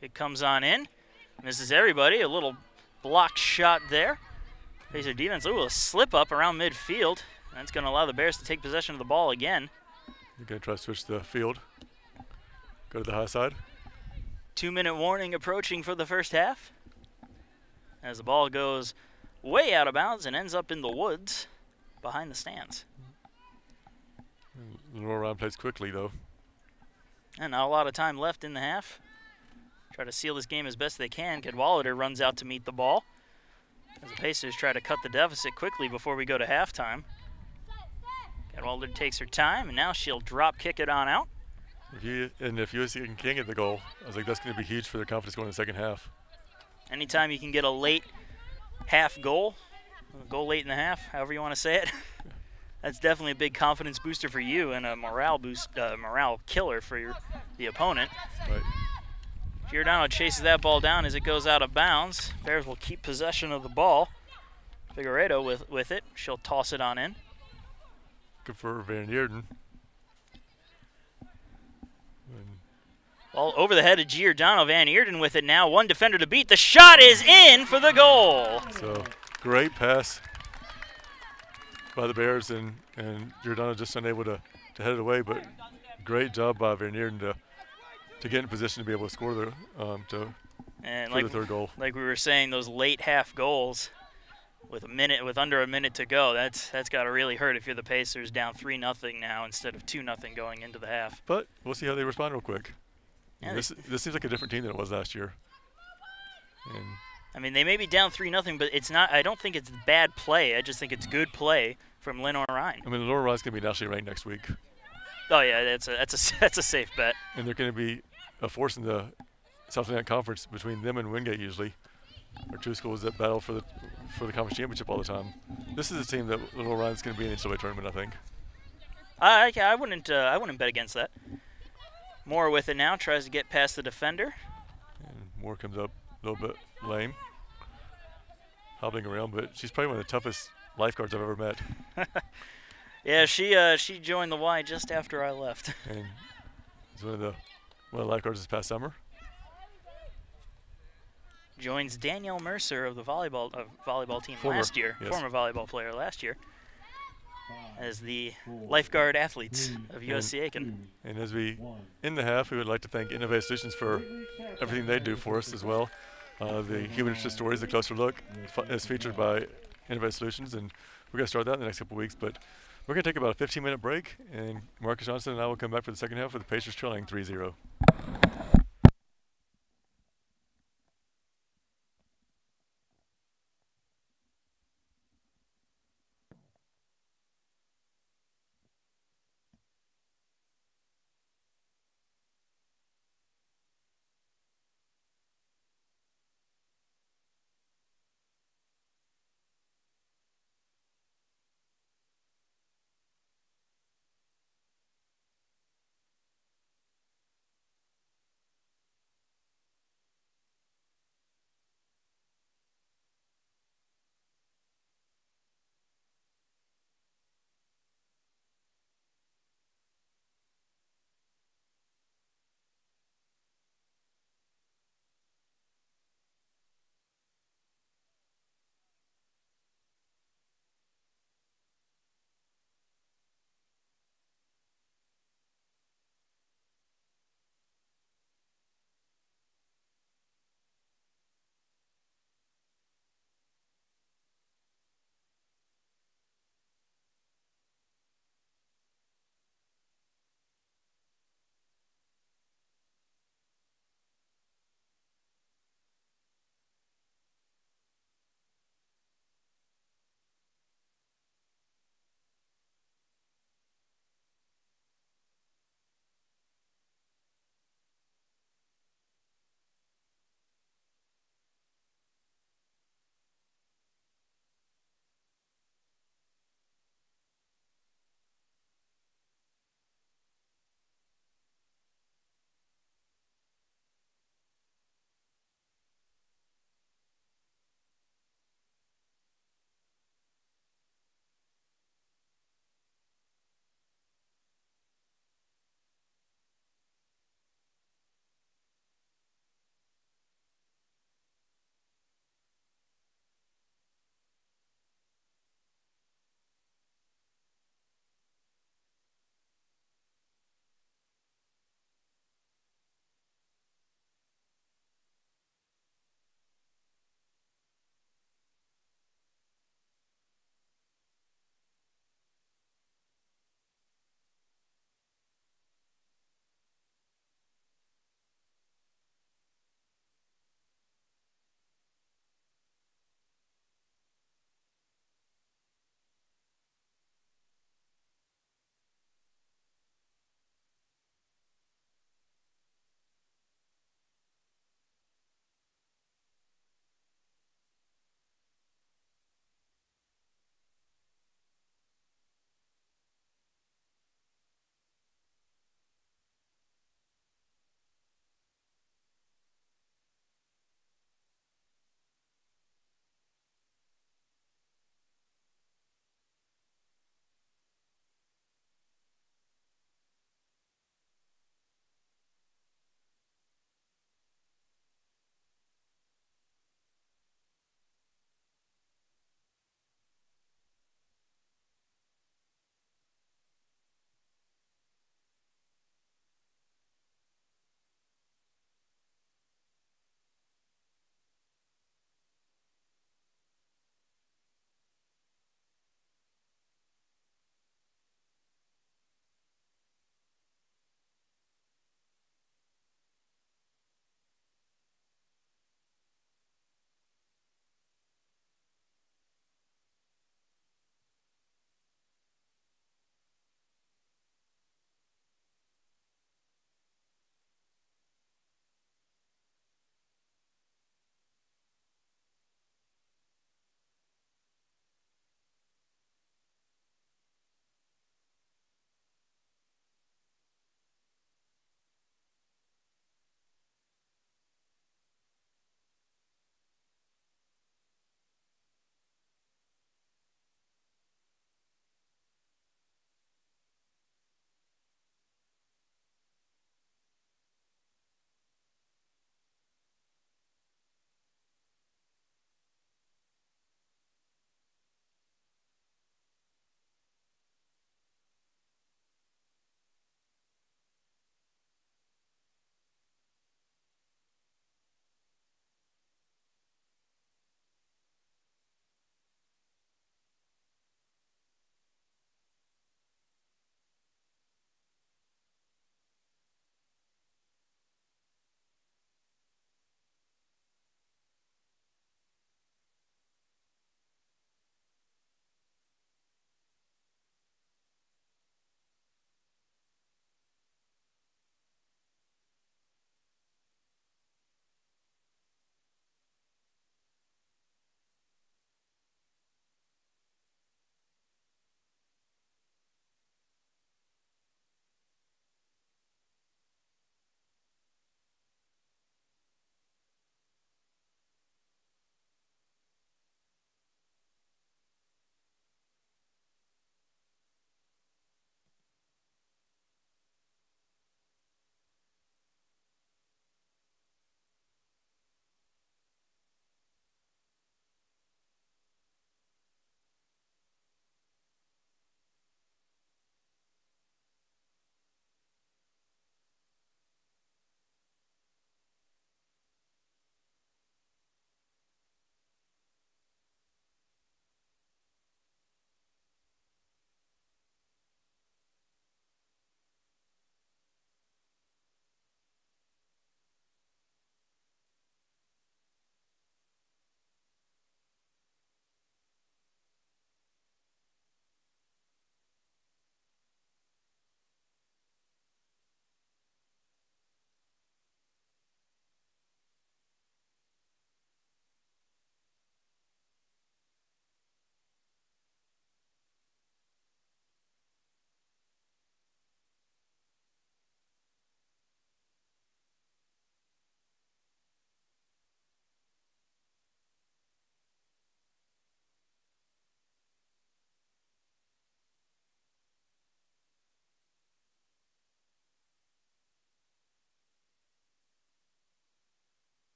Speaker 1: It comes on in. Misses everybody. A little blocked shot there. Pacer defense, ooh, a slip up around midfield. That's going to allow the Bears to take possession of the ball again.
Speaker 2: They're going to try to switch the field. Go to the high side.
Speaker 1: 2-minute warning approaching for the first half. As the ball goes way out of bounds and ends up in the woods behind the stands.
Speaker 2: Lenoir-Rhyne plays quickly, though.
Speaker 1: And not a lot of time left in the half. Try to seal this game as best they can. Cadwallader runs out to meet the ball as the Pacers try to cut the deficit quickly before we go to halftime. Cadwallader takes her time, and now she'll drop kick it on out.
Speaker 2: If USC can get the goal, I was like, that's going to be huge for their confidence going in the second half.
Speaker 1: Anytime you can get a late half goal, a goal late in the half, however you want to say it, that's definitely a big confidence booster for you and a morale killer for the opponent.
Speaker 2: Right.
Speaker 1: Giordano chases that ball down as it goes out of bounds. Bears will keep possession of the ball. Figueredo with it. She'll toss it on in.
Speaker 2: Good for Van Eerden.
Speaker 1: Ball over the head of Giordano. Van Eerden with it now. One defender to beat. The shot is in for the goal.
Speaker 2: So great pass by the Bears, and Giordano just unable to head it away, but great job by Van Eerden to get in position to be able to score the the third goal.
Speaker 1: Like we were saying, those late half goals with under a minute to go, that's got to really hurt if you're the Pacers down 3-0 now instead of 2-0 going into the half.
Speaker 2: But we'll see how they respond real quick.
Speaker 1: Yeah,
Speaker 2: this seems like a different team than it was last year. And
Speaker 1: I mean, they may be down 3-0, but it's not. I don't think it's bad play. I just think it's good play from
Speaker 2: I
Speaker 1: Lenoir-Rhyne.
Speaker 2: mean, Lenoir-Rhyne's going to be nationally ranked next week.
Speaker 1: Oh yeah, that's a safe bet.
Speaker 2: And they're going to be a force in the South Atlantic Conference between them and Wingate usually. Are two schools that battle for the conference championship all the time. This is a team that Lenoir-Rhyne's going to be in the NCAA tournament, I think.
Speaker 1: I wouldn't bet against that. Moore with it now, tries to get past the defender.
Speaker 2: And Moore comes up a little bit lame, hobbling around, but she's probably one of the toughest lifeguards I've ever met.
Speaker 1: Yeah, she joined the Y just after I left.
Speaker 2: And is one of the lifeguards this past summer.
Speaker 1: Joins Danielle Mercer of the volleyball team
Speaker 2: Former
Speaker 1: volleyball player last year, as the lifeguard athletes of USC Aiken.
Speaker 2: And as we end the half, we would like to thank Innovative Solutions for everything they do for us as well. The Human Interest Stories, The Closer Look, is featured by Innovative Solutions, and we're going to start that in the next couple of weeks. But we're going to take about a 15-minute break, and Marcus Johnson and I will come back for the second half with the Pacers trailing 3-0.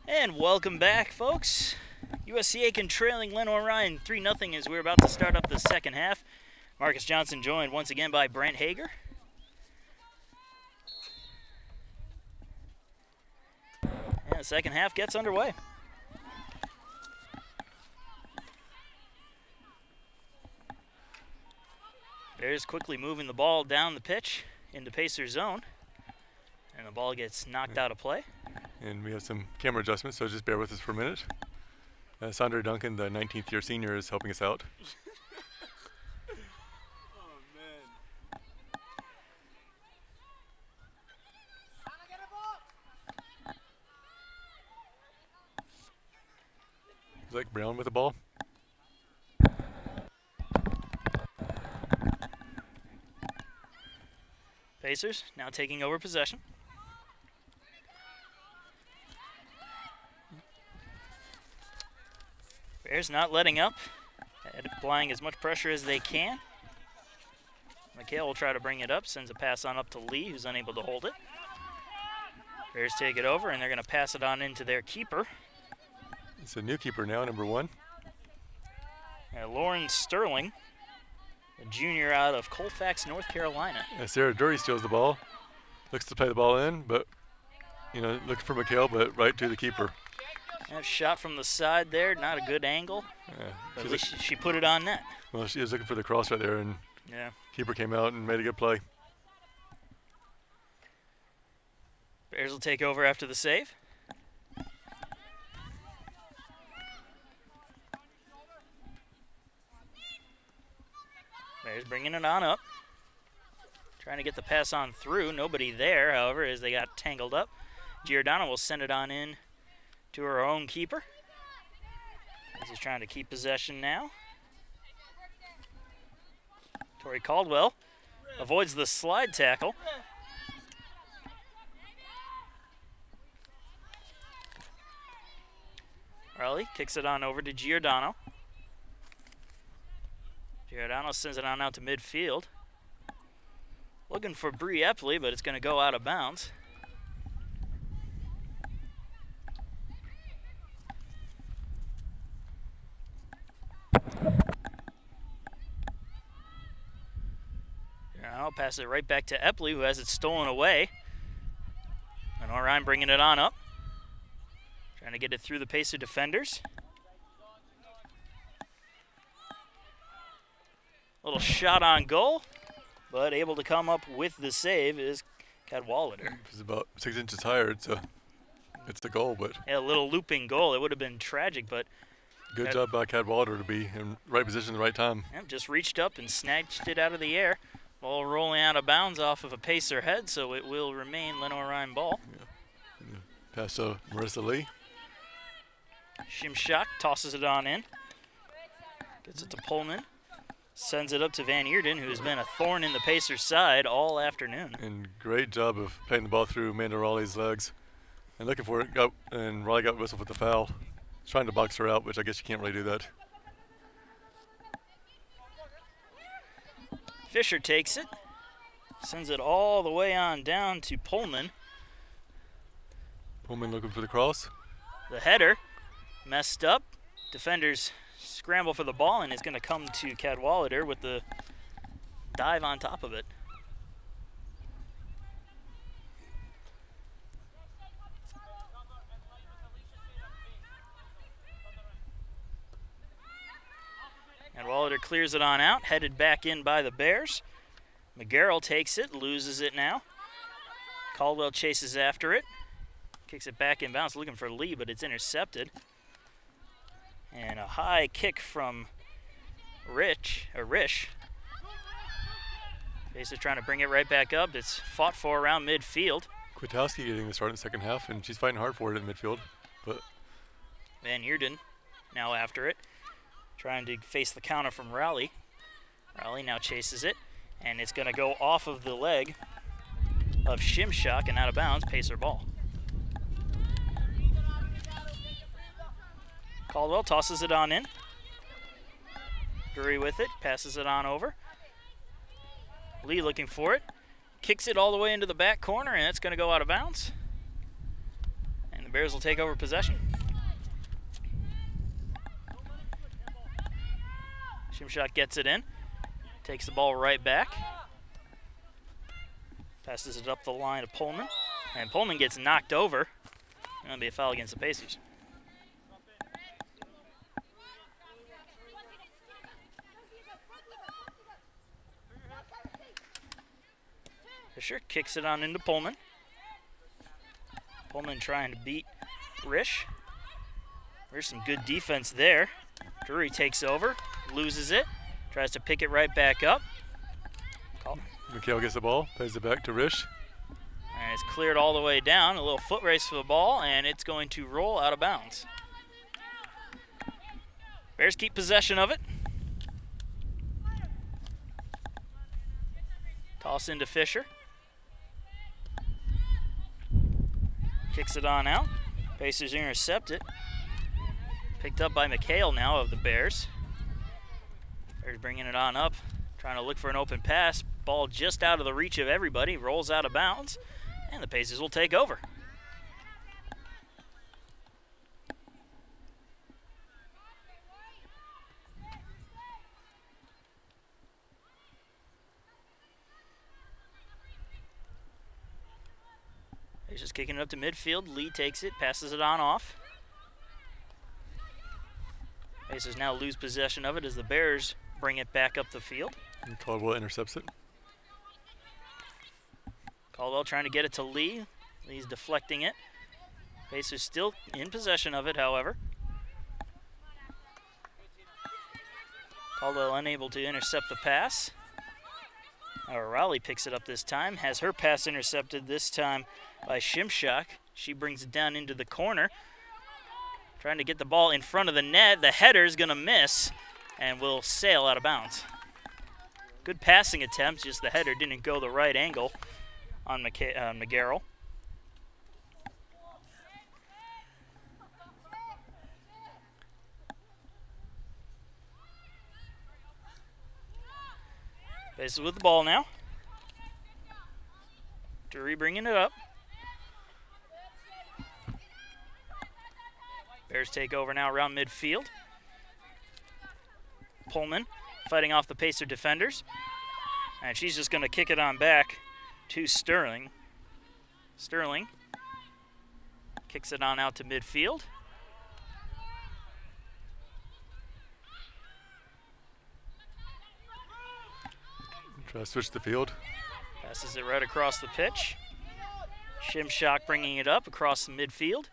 Speaker 1: And welcome back, folks. USC Aiken trailing Lenoir-Rhyne 3-0 as we're about to start up the second half. Marcus Johnson joined once again by Brent Hager. And the second half gets underway. Bears quickly moving the ball down the pitch into Pacer zone. And the ball gets knocked out of play.
Speaker 2: And we have some camera adjustments, so just bear with us for a minute. Sandra Duncan, the 19th year senior, is helping us out.
Speaker 3: Oh, man.
Speaker 2: Zach Brown with the ball.
Speaker 1: Pacers now taking over possession. Bears not letting up, applying as much pressure as they can. McHale will try to bring it up, sends a pass on up to Lee, who's unable to hold it. Bears take it over, and they're going to pass it on into their keeper.
Speaker 2: It's a new keeper now, number 1.
Speaker 1: Lauren Sterling, a junior out of Colfax, North Carolina.
Speaker 2: Sarah Dury steals the ball. Looks to play the ball in, but, looking for McHale, but right to the keeper.
Speaker 1: Shot from the side there, not a good angle. But at least she put it on net.
Speaker 2: Well, she was looking for the cross right there, and keeper came out and made a good play.
Speaker 1: Bears will take over after the save. Bears bringing it on up. Trying to get the pass on through. Nobody there, however, as they got tangled up. Giordano will send it on in to her own keeper. As he's trying to keep possession now. Tori Caldwell avoids the slide tackle. Raleigh kicks it on over to Giordano. Giordano sends it on out to midfield. Looking for Bree Epley, but it's going to go out of bounds. I'll pass it right back to Epley, who has it stolen away. And Lenoir-Rhyne bringing it on up. Trying to get it through the Pacer defenders. Little shot on goal, but able to come up with the save is Cadwallader.
Speaker 2: It's about 6 inches higher. It's the goal, but
Speaker 1: a little looping goal. It would have been tragic, but
Speaker 2: good job by Cadwallader to be in right position at the right time.
Speaker 1: Just reached up and snatched it out of the air. Ball rolling out of bounds off of a Pacer head, so it will remain Lenoir-Rhyne ball.
Speaker 2: Pass to Marissa Lee.
Speaker 1: Shimshak tosses it on in. Gets it to Pullman. Sends it up to Van Eerden, who has been a thorn in the Pacers' side all afternoon.
Speaker 2: And great job of playing the ball through Amanda Raleigh's legs. And looking for it, and Raleigh got whistled with the foul. Trying to box her out, which I guess you can't really do that.
Speaker 1: Fisher takes it, sends it all the way on down to Pullman.
Speaker 2: Pullman looking for the cross.
Speaker 1: The header messed up. Defenders scramble for the ball, and it's going to come to Cadwallader with the dive on top of it. Cadwallader clears it on out, headed back in by the Bears. McGarrell takes it, loses it now. Caldwell chases after it. Kicks it back in bounds, looking for Lee, but it's intercepted. And a high kick from Rish. Basically trying to bring it right back up. It's fought for around midfield.
Speaker 2: Kwiatkowski getting the start in the second half, and she's fighting hard for it in midfield. But
Speaker 1: Van Eerden now after it, trying to face the counter from Raleigh. Raleigh now chases it, and it's going to go off of the leg of Shimshak and out of bounds. Pacer ball. Caldwell tosses it on in. Drury with it, passes it on over. Lee looking for it. Kicks it all the way into the back corner, and it's going to go out of bounds. And the Bears will take over possession. Shimshot gets it in, takes the ball right back, passes it up the line to Pullman, and Pullman gets knocked over. That'll be a foul against the Pacers. Fisher kicks it on into Pullman. Pullman trying to beat Risch. There's some good defense there. Drury takes over, loses it, tries to pick it right back up. Call.
Speaker 2: McHale gets the ball, plays it back to Risch.
Speaker 1: And it's cleared all the way down. A little foot race for the ball, and it's going to roll out of bounds. Bears keep possession of it. Toss into Fisher. Kicks it on out. Pacers intercept it. Picked up by McHale now of the Bears. Bears bringing it on up, trying to look for an open pass. Ball just out of the reach of everybody, rolls out of bounds, and the Pacers will take over. He's just kicking it up to midfield. Lee takes it, passes it on off. Pacers now lose possession of it as the Bears bring it back up the field.
Speaker 2: And Caldwell intercepts it.
Speaker 1: Caldwell trying to get it to Lee. Lee's deflecting it. Pacers still in possession of it, however. Caldwell unable to intercept the pass. Raleigh picks it up this time, has her pass intercepted this time by Shimshak. She brings it down into the corner. Trying to get the ball in front of the net. The header's going to miss and will sail out of bounds. Good passing attempt, just the header didn't go the right angle on McGarrell. Bases with the ball now. Drury bringing it up. Bears take over now around midfield. Pullman fighting off the Pacer defenders. And she's just going to kick it on back to Sterling. Sterling kicks it on out to midfield.
Speaker 2: Try to switch the field.
Speaker 1: Passes it right across the pitch. Shimshak bringing it up across the midfield.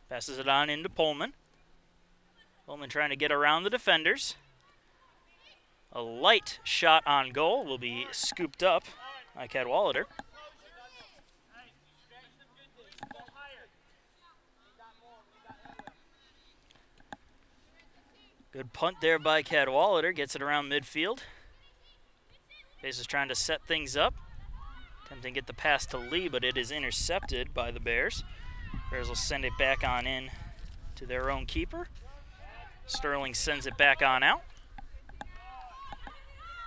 Speaker 1: Passes it on into Pullman. Pullman trying to get around the defenders. A light shot on goal will be scooped up by Cadwallader. Good punt there by Cadwallader. Gets it around midfield. Pacers trying to set things up. Attempting to get the pass to Lee, but it is intercepted by the Bears. Bears will send it back on in to their own keeper. Sterling sends it back on out.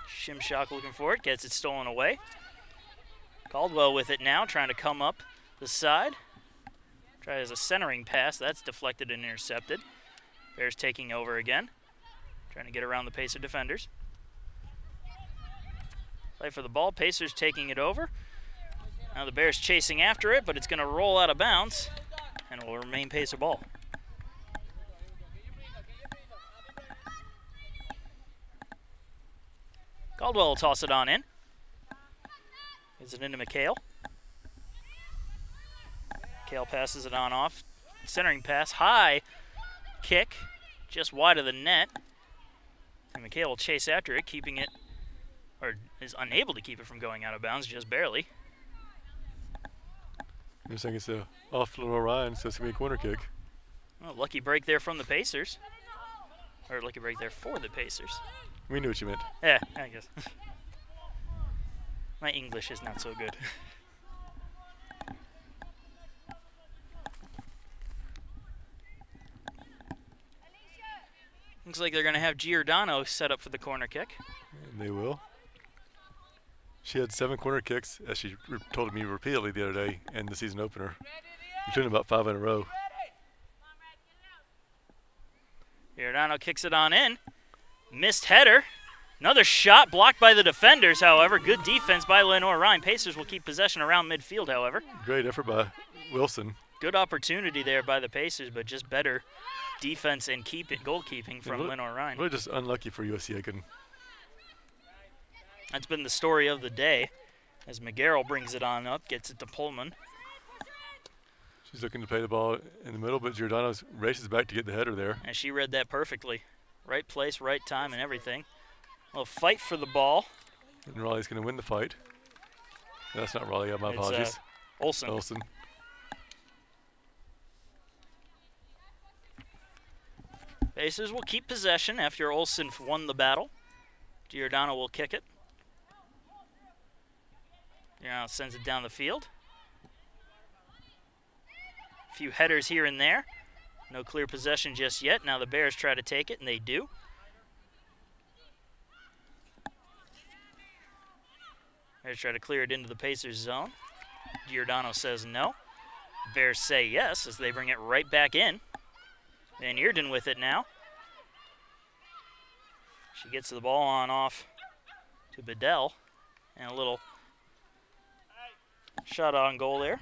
Speaker 1: Shimshak looking for it, gets it stolen away. Caldwell with it now, trying to come up the side. Tries a centering pass, that's deflected and intercepted. Bears taking over again, trying to get around the Pacer defenders. Play for the ball, Pacers taking it over. Now the Bears chasing after it, but it's going to roll out of bounds and will remain Pacer ball. Caldwell will toss it on in. Gets it into McHale. McHale passes it on off. Centering pass, high kick, just wide of the net. And McHale will chase after it, keeping it, or is unable to keep it from going out of bounds, just barely.
Speaker 2: You're saying it's off Lenoir-Rhyne, so it's going to be a corner kick.
Speaker 1: Well, lucky break there from the Pacers. Or lucky break there for the Pacers.
Speaker 2: We knew what you meant.
Speaker 1: Yeah, I guess. My English is not so good. Looks like they're going to have Giordano set up for the corner kick.
Speaker 2: And they will. She had 7 corner kicks, as she told me repeatedly the other day, in the season opener. Including about 5 in a row.
Speaker 1: Giordano kicks it on in. Missed header. Another shot blocked by the defenders, however. Good defense by Lenoir-Rhyne. Pacers will keep possession around midfield, however.
Speaker 2: Great effort by Wilson.
Speaker 1: Good opportunity there by the Pacers, but just better defense and goalkeeping from Lenoir-Rhyne.
Speaker 2: Really just unlucky for USC Aiken.
Speaker 1: That's been the story of the day as McGarrell brings it on up, gets it to Pullman.
Speaker 2: She's looking to play the ball in the middle, but Giordano races back to get the header there.
Speaker 1: And she read that perfectly. Right place, right time, and everything. A little fight for the ball.
Speaker 2: And Raleigh's going to win the fight. That's not Raleigh, my apologies.
Speaker 1: Olsen.
Speaker 2: Olsen.
Speaker 1: Pacers will keep possession after Olsen won the battle. Giordano will kick it. Giordano sends it down the field. A few headers here and there. No clear possession just yet. Now the Bears try to take it, and they do. Bears try to clear it into the Pacers zone. Giordano says no. Bears say yes as they bring it right back in. Van Eerden with it now. She gets the ball on off to Bedell. And a little shot on goal there.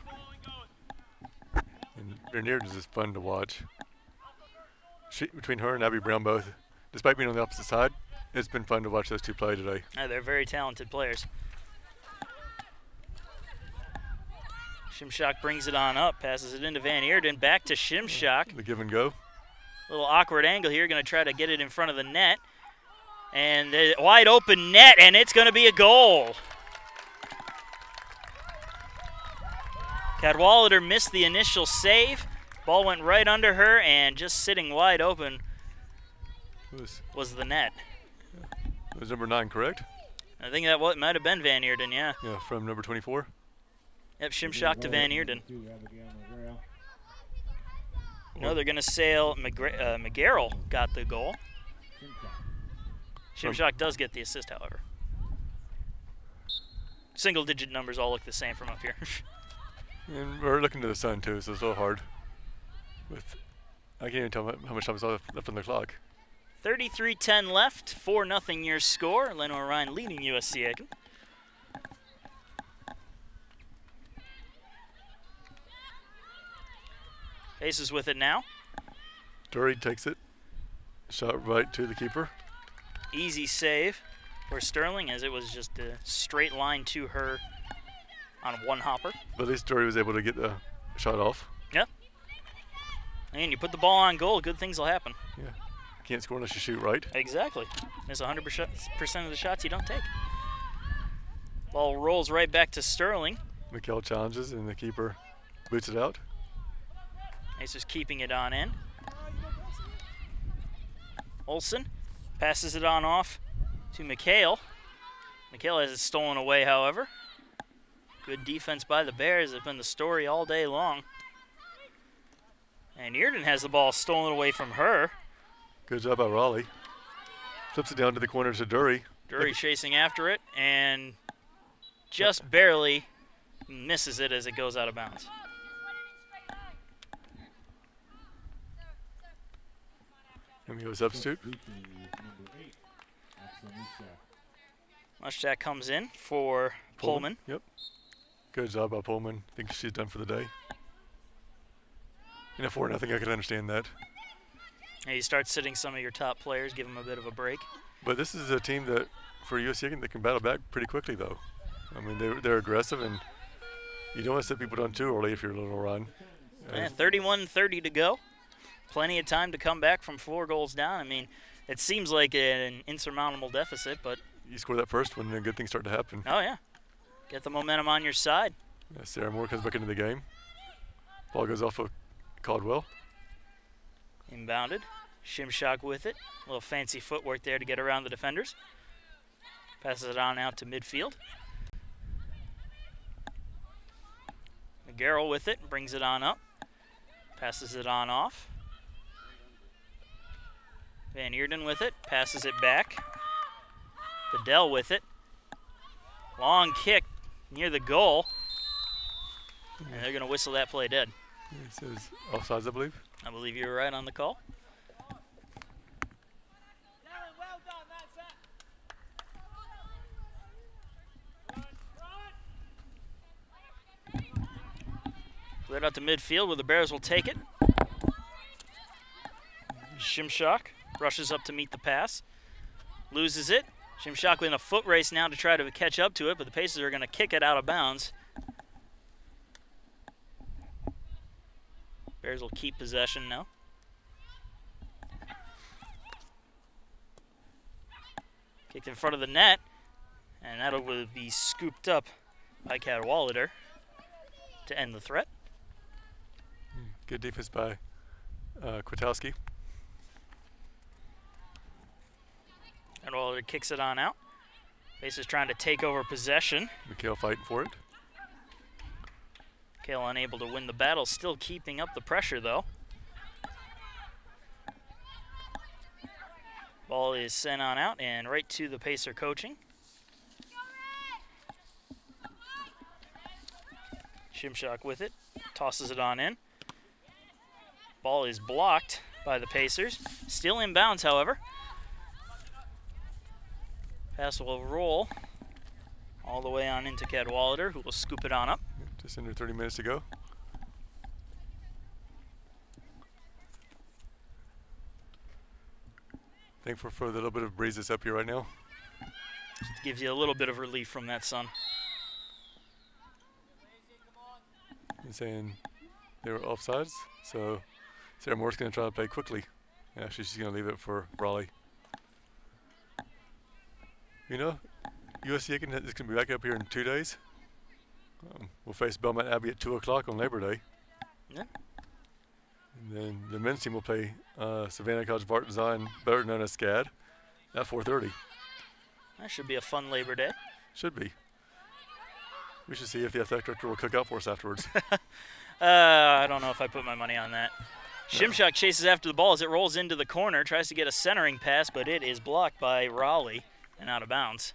Speaker 2: And Van Eerden is fun to watch. Between her and Abby Brown both, despite being on the opposite side, it's been fun to watch those two play today.
Speaker 1: They're very talented players. Shimshak brings it on up, passes it into Van Eerden, back to Shimshak.
Speaker 2: The give and go.
Speaker 1: Little awkward angle here, going to try to get it in front of the net. And the wide open net, and it's going to be a goal. Cadwallader missed the initial save. Ball went right under her, and just sitting wide open was the net.
Speaker 2: It was number 9, correct?
Speaker 1: I think that might have been Van Eerden, yeah.
Speaker 2: Yeah, from number 24.
Speaker 1: Yep, Shimshak to Van Eerden. No, they're going to sail. McGarrell got the goal. Shimshak does get the assist, however. Single-digit numbers all look the same from up here.
Speaker 2: And we're looking to the sun, too, so it's a little hard. I can't even tell how much time is left on the clock.
Speaker 1: 33-10 left, 4-0 your score. Lenoir-Rhyne leading USC Aiken. Aces with it now.
Speaker 2: Dury takes it. Shot right to the keeper.
Speaker 1: Easy save for Sterling, as it was just a straight line to her on one hopper.
Speaker 2: But at least Dury was able to get the shot off.
Speaker 1: Yeah. And you put the ball on goal, good things will happen.
Speaker 2: Yeah. Can't score unless you shoot right.
Speaker 1: Exactly. Miss 100% of the shots you don't take. Ball rolls right back to Sterling.
Speaker 2: McKell challenges, and the keeper boots it out.
Speaker 1: Aces keeping it on in. Olsen passes it on off to McHale. McHale has it stolen away, however. Good defense by the Bears. It's been the story all day long. And Eerden has the ball stolen away from her.
Speaker 2: Good job by Raleigh. Flips it down to the corner to Dury.
Speaker 1: Dury chasing after it and just barely misses it as it goes out of bounds.
Speaker 2: And we go substitute.
Speaker 1: Mushak comes in for Pullman.
Speaker 2: Yep. Good job by Pullman. I think she's done for the day. In a 4-0, I can understand that.
Speaker 1: Yeah, you start sitting some of your top players, give them a bit of a break.
Speaker 2: But this is a team that, for USC Aiken, that can battle back pretty quickly, though. I mean, they're aggressive, and you don't want to sit people down too early if you're a little run.
Speaker 1: Yeah, 31-30 to go. Plenty of time to come back from 4 goals down. I mean, it seems like an insurmountable deficit, but
Speaker 2: you score that first one, then good things start to happen.
Speaker 1: Oh, yeah. Get the momentum on your side.
Speaker 2: Yeah, Sarah Moore comes back into the game. Ball goes off of Caldwell.
Speaker 1: Inbounded. Shimshak with it. A little fancy footwork there to get around the defenders. Passes it on out to midfield. McGarrell with it. Brings it on up. Passes it on off. Van Eerden with it. Passes it back. Bedell with it. Long kick near the goal. And they're going to whistle that play dead.
Speaker 2: It says offsides, I believe.
Speaker 1: I believe you were right on the call. Right out to midfield where the Bears will take it. Shimshak rushes up to meet the pass. Loses it. Shimshak in a foot race now to try to catch up to it, but the Pacers are going to kick it out of bounds. Bears will keep possession now. Kicked in front of the net, and that'll be scooped up by Cadwallader to end the threat.
Speaker 2: Good defense by Kwiatkowski.
Speaker 1: Cadwallader kicks it on out. Pacers trying to take over possession.
Speaker 2: McHale fighting for it.
Speaker 1: Kale unable to win the battle, still keeping up the pressure though. Ball is sent on out and right to the Pacer coaching. Shimshak with it, tosses it on in. Ball is blocked by the Pacers. Still inbounds, however. Pass will roll all the way on into Cadwallader, who will scoop it on up.
Speaker 2: Just under 30 minutes to go. Thankful for the little bit of breeze that's up here right now.
Speaker 1: Just gives you a little bit of relief from that sun.
Speaker 2: And saying they were offsides, so Sarah Moore's going to try to play quickly. Actually, she's going to leave it for Raleigh. You know, USC Aiken is going to be back up here in 2 days. We'll face Belmont Abbey at 2 o'clock on Labor Day.
Speaker 1: Yeah.
Speaker 2: And then the men's team will play Savannah College of Art and Design, better known as SCAD, at 4:30.
Speaker 1: That should be a fun Labor Day.
Speaker 2: Should be. We should see if the athletic director will cook out for us afterwards.
Speaker 1: I don't know if I put my money on that. Shimshak chases after the ball as it rolls into the corner, tries to get a centering pass, but it is blocked by Raleigh and out of bounds.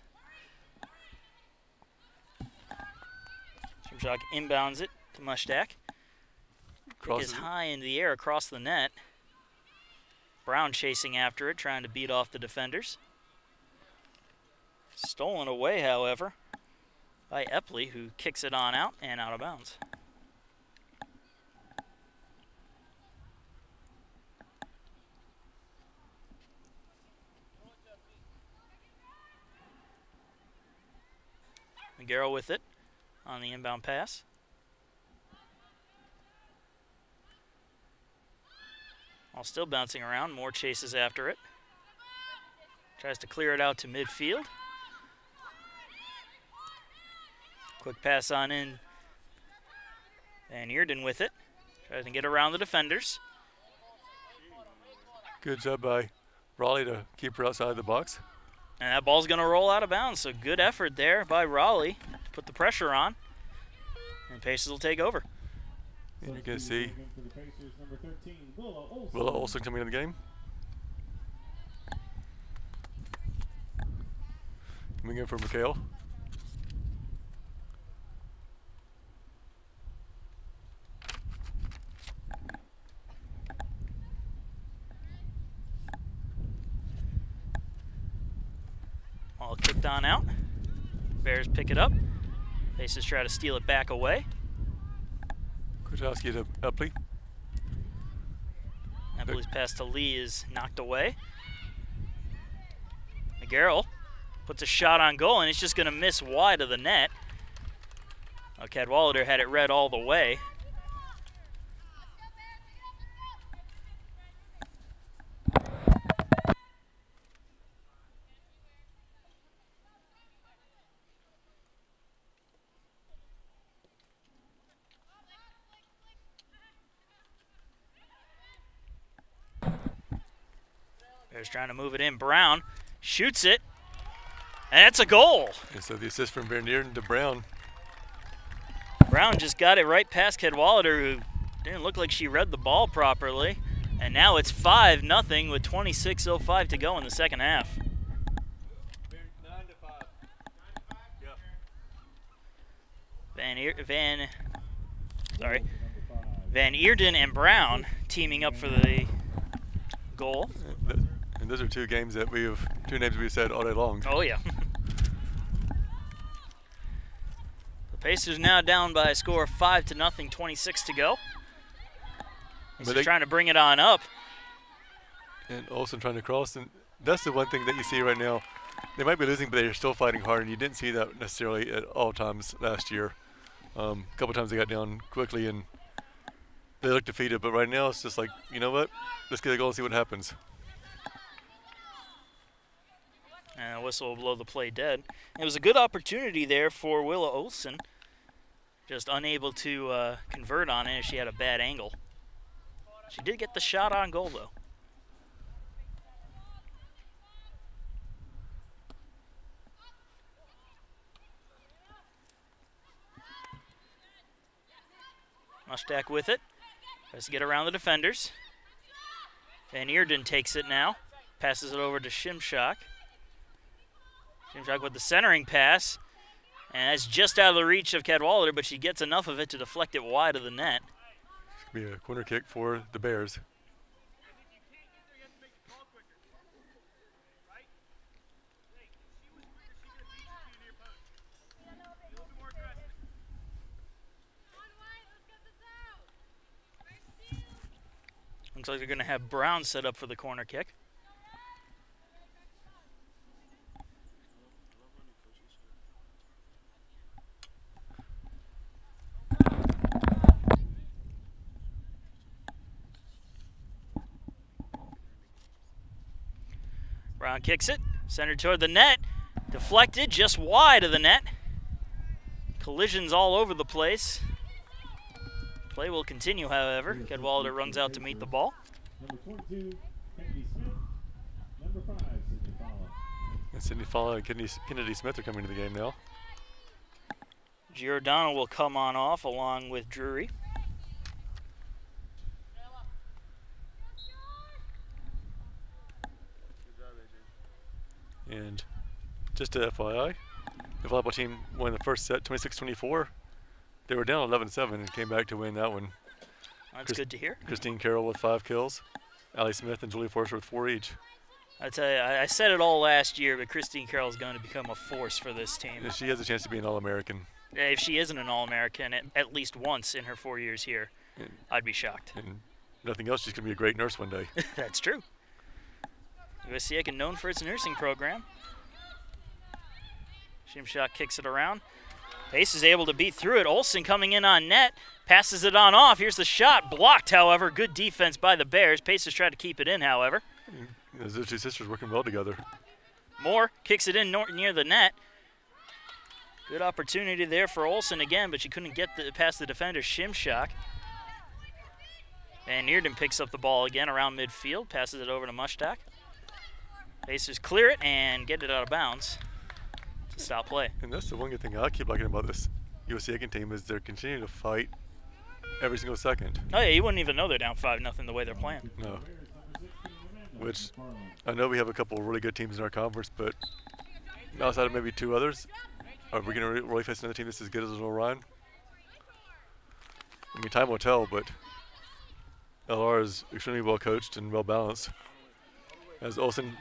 Speaker 1: Shimshak inbounds it to Mushtak. Kick is high in the air across the net. Brown chasing after it, trying to beat off the defenders. Stolen away, however, by Epley, who kicks it on out and out of bounds. McGarrell with it on the inbound pass. While still bouncing around, Moore chases after it. Tries to clear it out to midfield. Quick pass on in. Van Eerden with it. Tries to get around the defenders.
Speaker 2: Good job by Raleigh to keep her outside the box.
Speaker 1: And that ball's going to roll out of bounds, so good effort there by Raleigh to put the pressure on. And Pacers will take over.
Speaker 2: And you can see Willa Olsen coming in the game. Coming in for McHale.
Speaker 1: Ball kicked on out. Bears pick it up. Pacers try to steal it back away.
Speaker 2: Kwiatkowski to Epley.
Speaker 1: Epley's pass to Lee is knocked away. McGarrell puts a shot on goal, and it's just going to miss wide of the net. Cadwallader had it read all the way. Bears trying to move it in. Brown shoots it, and it's a goal.
Speaker 2: And so the assist from Van Eerden to Brown.
Speaker 1: Brown just got it right past Cadwallader, who didn't look like she read the ball properly. And now it's 5-0 with 26:05 to go in the second half. Van Van Eerden and Brown teaming up for the goal.
Speaker 2: And those are two names we've said all day long.
Speaker 1: Oh yeah. The Pacers now down by a score of 5-0, 26 to go. He's trying to bring it on up.
Speaker 2: And Olsen trying to cross, and that's the one thing that you see right now. They might be losing, but they're still fighting hard, and you didn't see that necessarily at all times last year. A couple times they got down quickly and they looked defeated, but right now it's just like, you know what? Let's get a goal and see what happens.
Speaker 1: And a whistle will blow the play dead. It was a good opportunity there for Willa Olsen. Just unable to convert on it as she had a bad angle. She did get the shot on goal, though. Mustak with it. Tries to get around the defenders. Van Eerden takes it now. Passes it over to Shimshak. Shimshak with the centering pass. And that's just out of the reach of Cadwallader, but she gets enough of it to deflect it wide of the net.
Speaker 2: It's going to be a corner kick for the Bears.
Speaker 1: Looks like they're going to have Brown set up for the corner kick. Brown kicks it, centered toward the net, deflected just wide of the net. Collisions all over the place. Play will continue, however. Cadwallader runs out to meet the ball.
Speaker 3: Number 22, Kennedy Smith. Number 5, Sydney Falla.
Speaker 2: And Sydney Falla and Kennedy Smith are coming to the game now.
Speaker 1: Giordano will come on off along with Drury.
Speaker 2: And just a FYI, the volleyball team won the first set 26-24. They were down 11-7 and came back to win that one.
Speaker 1: That's good to hear.
Speaker 2: Christine Carroll with 5 kills, Allie Smith and Julie Forster with 4 each.
Speaker 1: I tell you, I said it all last year, but Christine Carroll is going to become a force for this team.
Speaker 2: And she has a chance to be an All-American.
Speaker 1: If she isn't an All-American at least once in her 4 years here, I'd be shocked.
Speaker 2: And nothing else, she's going to be a great nurse one day.
Speaker 1: That's true. USC Aiken known for its nursing program. Shimshak kicks it around. Pace is able to beat through it. Olsen coming in on net. Passes it on off. Here's the shot. Blocked, however. Good defense by the Bears. Pace has tried to keep it in, however.
Speaker 2: Those two sisters working well together.
Speaker 1: Moore kicks it in near the net. Good opportunity there for Olsen again, but she couldn't get past the defender, Shimshak. Van Eerden picks up the ball again around midfield. Passes it over to Mustak. Pacers clear it and get it out of bounds to stop play.
Speaker 2: And that's the one good thing I keep liking about this USC Aiken team is they're continuing to fight every single second.
Speaker 1: Oh yeah, you wouldn't even know they're down 5-0 the way they're playing.
Speaker 2: No. Which I know we have a couple of really good teams in our conference, but outside of maybe 2 others, are we going to really face another team that's as good as Lenoir-Rhyne? I mean, time will tell, but LR is extremely well coached and well balanced. As Olsen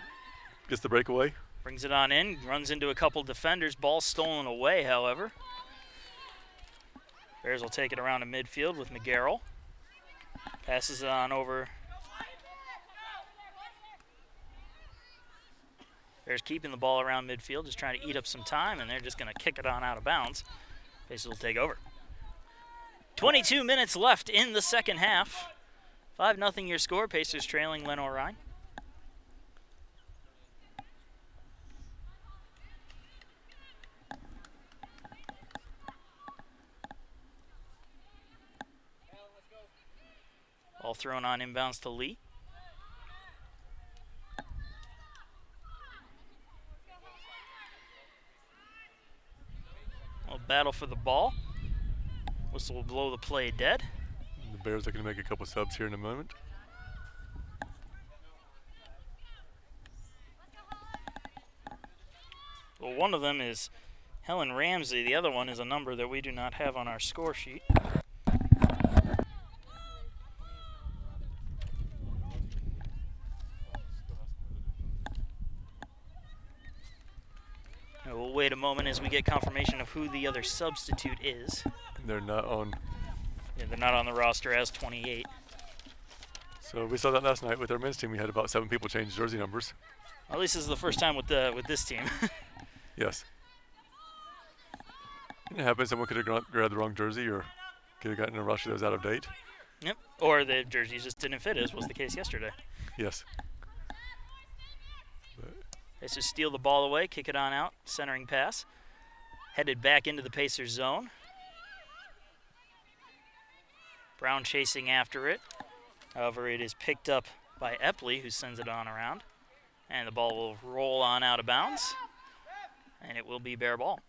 Speaker 2: gets the breakaway.
Speaker 1: Brings it on in, runs into a couple defenders. Ball stolen away, however. Bears will take it around to midfield with McGarrell. Passes it on over. Bears keeping the ball around midfield, just trying to eat up some time, and they're just going to kick it on out of bounds. Pacers will take over. 22 minutes left in the second half. 5-0 your score. Pacers trailing Lenoir-Rhyne. Ball thrown on inbounds to Lee. A battle for the ball. Whistle will blow the play dead.
Speaker 2: The Bears are going to make a couple subs here in a moment.
Speaker 1: Well, one of them is Helen Ramsey. The other one is a number that we do not have on our score sheet. moment as we get confirmation of who the other substitute is.
Speaker 2: They're not on.
Speaker 1: Yeah, they're not on the roster as 28.
Speaker 2: So we saw that last night with our men's team. We had about 7 people change jersey numbers.
Speaker 1: At least this is the first time with this team.
Speaker 2: Yes. And it happens. Someone could have grabbed the wrong jersey or could have gotten a rush that was out of date.
Speaker 1: Yep. Or the jersey just didn't fit, as was the case yesterday.
Speaker 2: Yes.
Speaker 1: They just steal the ball away, kick it on out, centering pass. Headed back into the Pacers zone. Brown chasing after it. However, it is picked up by Epley, who sends it on around. And the ball will roll on out of bounds. And it will be bare ball.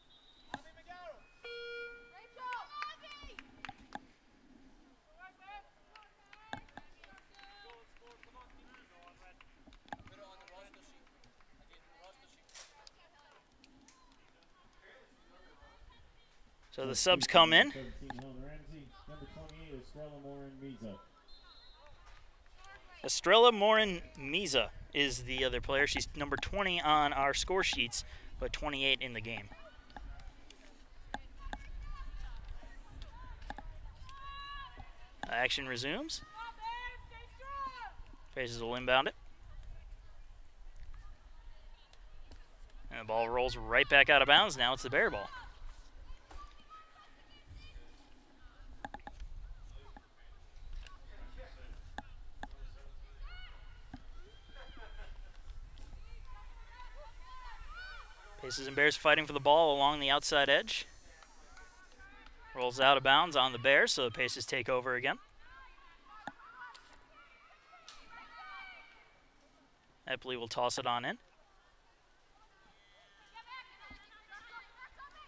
Speaker 1: So the subs come in. Estrella Morin-Miza is the other player. She's number 20 on our score sheets, but 28 in the game. Action resumes. Pacers will inbound it. And the ball rolls right back out of bounds. Now it's the Bear ball. Pacers and Bears fighting for the ball along the outside edge. Rolls out of bounds on the Bears, so the Pacers take over again. Epley will toss it on in.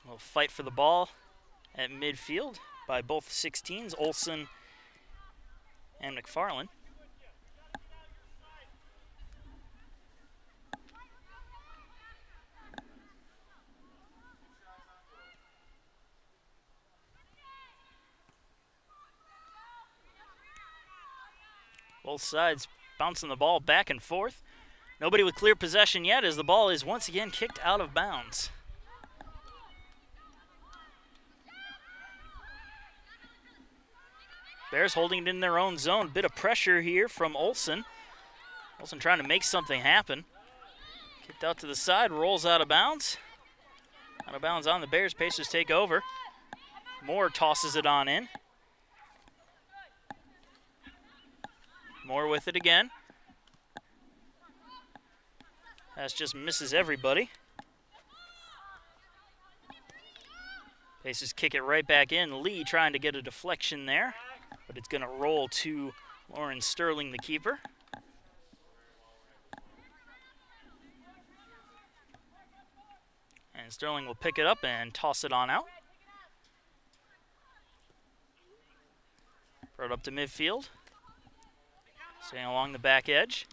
Speaker 1: We'll fight for the ball at midfield by both 16s, Olsen and McFarland. Both sides bouncing the ball back and forth. Nobody with clear possession yet as the ball is once again kicked out of bounds. Bears holding it in their own zone. Bit of pressure here from Olsen. Olsen trying to make something happen. Kicked out to the side, rolls out of bounds. Out of bounds on the Bears. Pacers take over. Moore tosses it on in. Moore with it again. Pass just misses everybody. Pacers kick it right back in. Lee trying to get a deflection there, but it's going to roll to Lauren Sterling, the keeper. And Sterling will pick it up and toss it on out. Brought up to midfield. Staying along the back edge.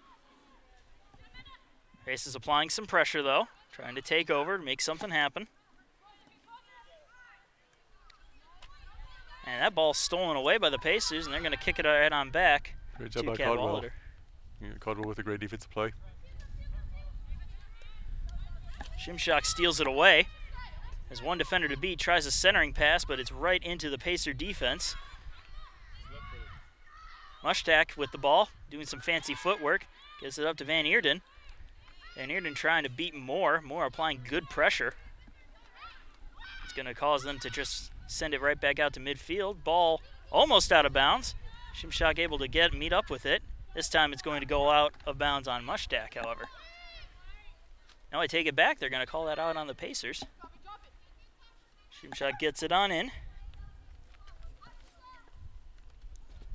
Speaker 1: Pacers applying some pressure, though. Trying to take over, make something happen. And that ball's stolen away by the Pacers, and they're going to kick it right on back.
Speaker 2: Great job by Caldwell. Caldwell with a great defensive play.
Speaker 1: Shimshock steals it away. There's one defender to beat, tries a centering pass, but it's right into the Pacer defense. Mushtak with the ball, doing some fancy footwork. Gets it up to Van Eerden. Van Eerden trying to beat Moore. Moore applying good pressure. It's going to cause them to just send it right back out to midfield. Ball almost out of bounds. Shimshock able to meet up with it. This time it's going to go out of bounds on Mushtak, however. Now I take it back. They're going to call that out on the Pacers. Shimshock gets it on in.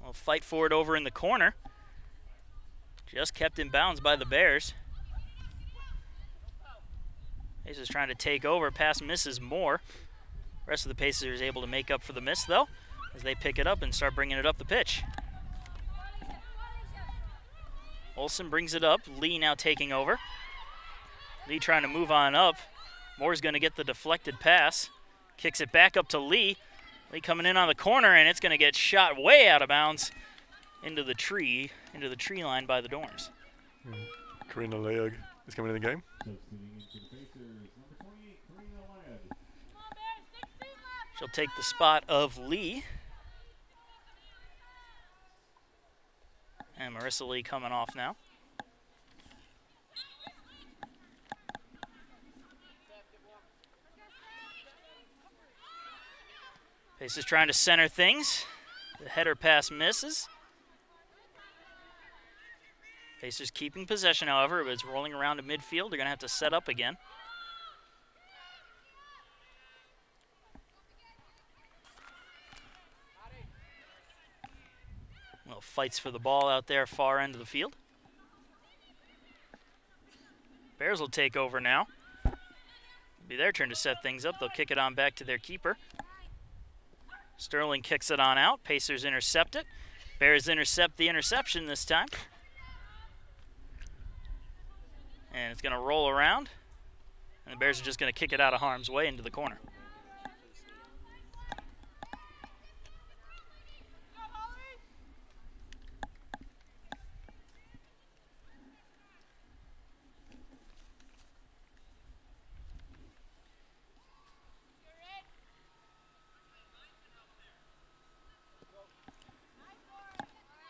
Speaker 1: We'll fight for it over in the corner. Just kept in bounds by the Bears. Pacers trying to take over. Pass misses Moore. Rest of the Pacers able to make up for the miss, though, as they pick it up and start bringing it up the pitch. Olsen brings it up. Lee now taking over. Lee trying to move on up. Moore's going to get the deflected pass. Kicks it back up to Lee. Lee coming in on the corner, and it's going to get shot way out of bounds into the tree line by the Dorms.
Speaker 2: Karina Leog is coming in the game.
Speaker 1: She'll take the spot of Lee. And Marissa Lee coming off now. Pacers trying to center things. The header pass misses. Pacers keeping possession, however, but it's rolling around to midfield. They're going to have to set up again. Well, fights for the ball out there, far end of the field. Bears will take over now. It'll be their turn to set things up. They'll kick it on back to their keeper. Sterling kicks it on out. Pacers intercept it. Bears intercept the interception this time. And it's going to roll around. And the Bears are just going to kick it out of harm's way into the corner.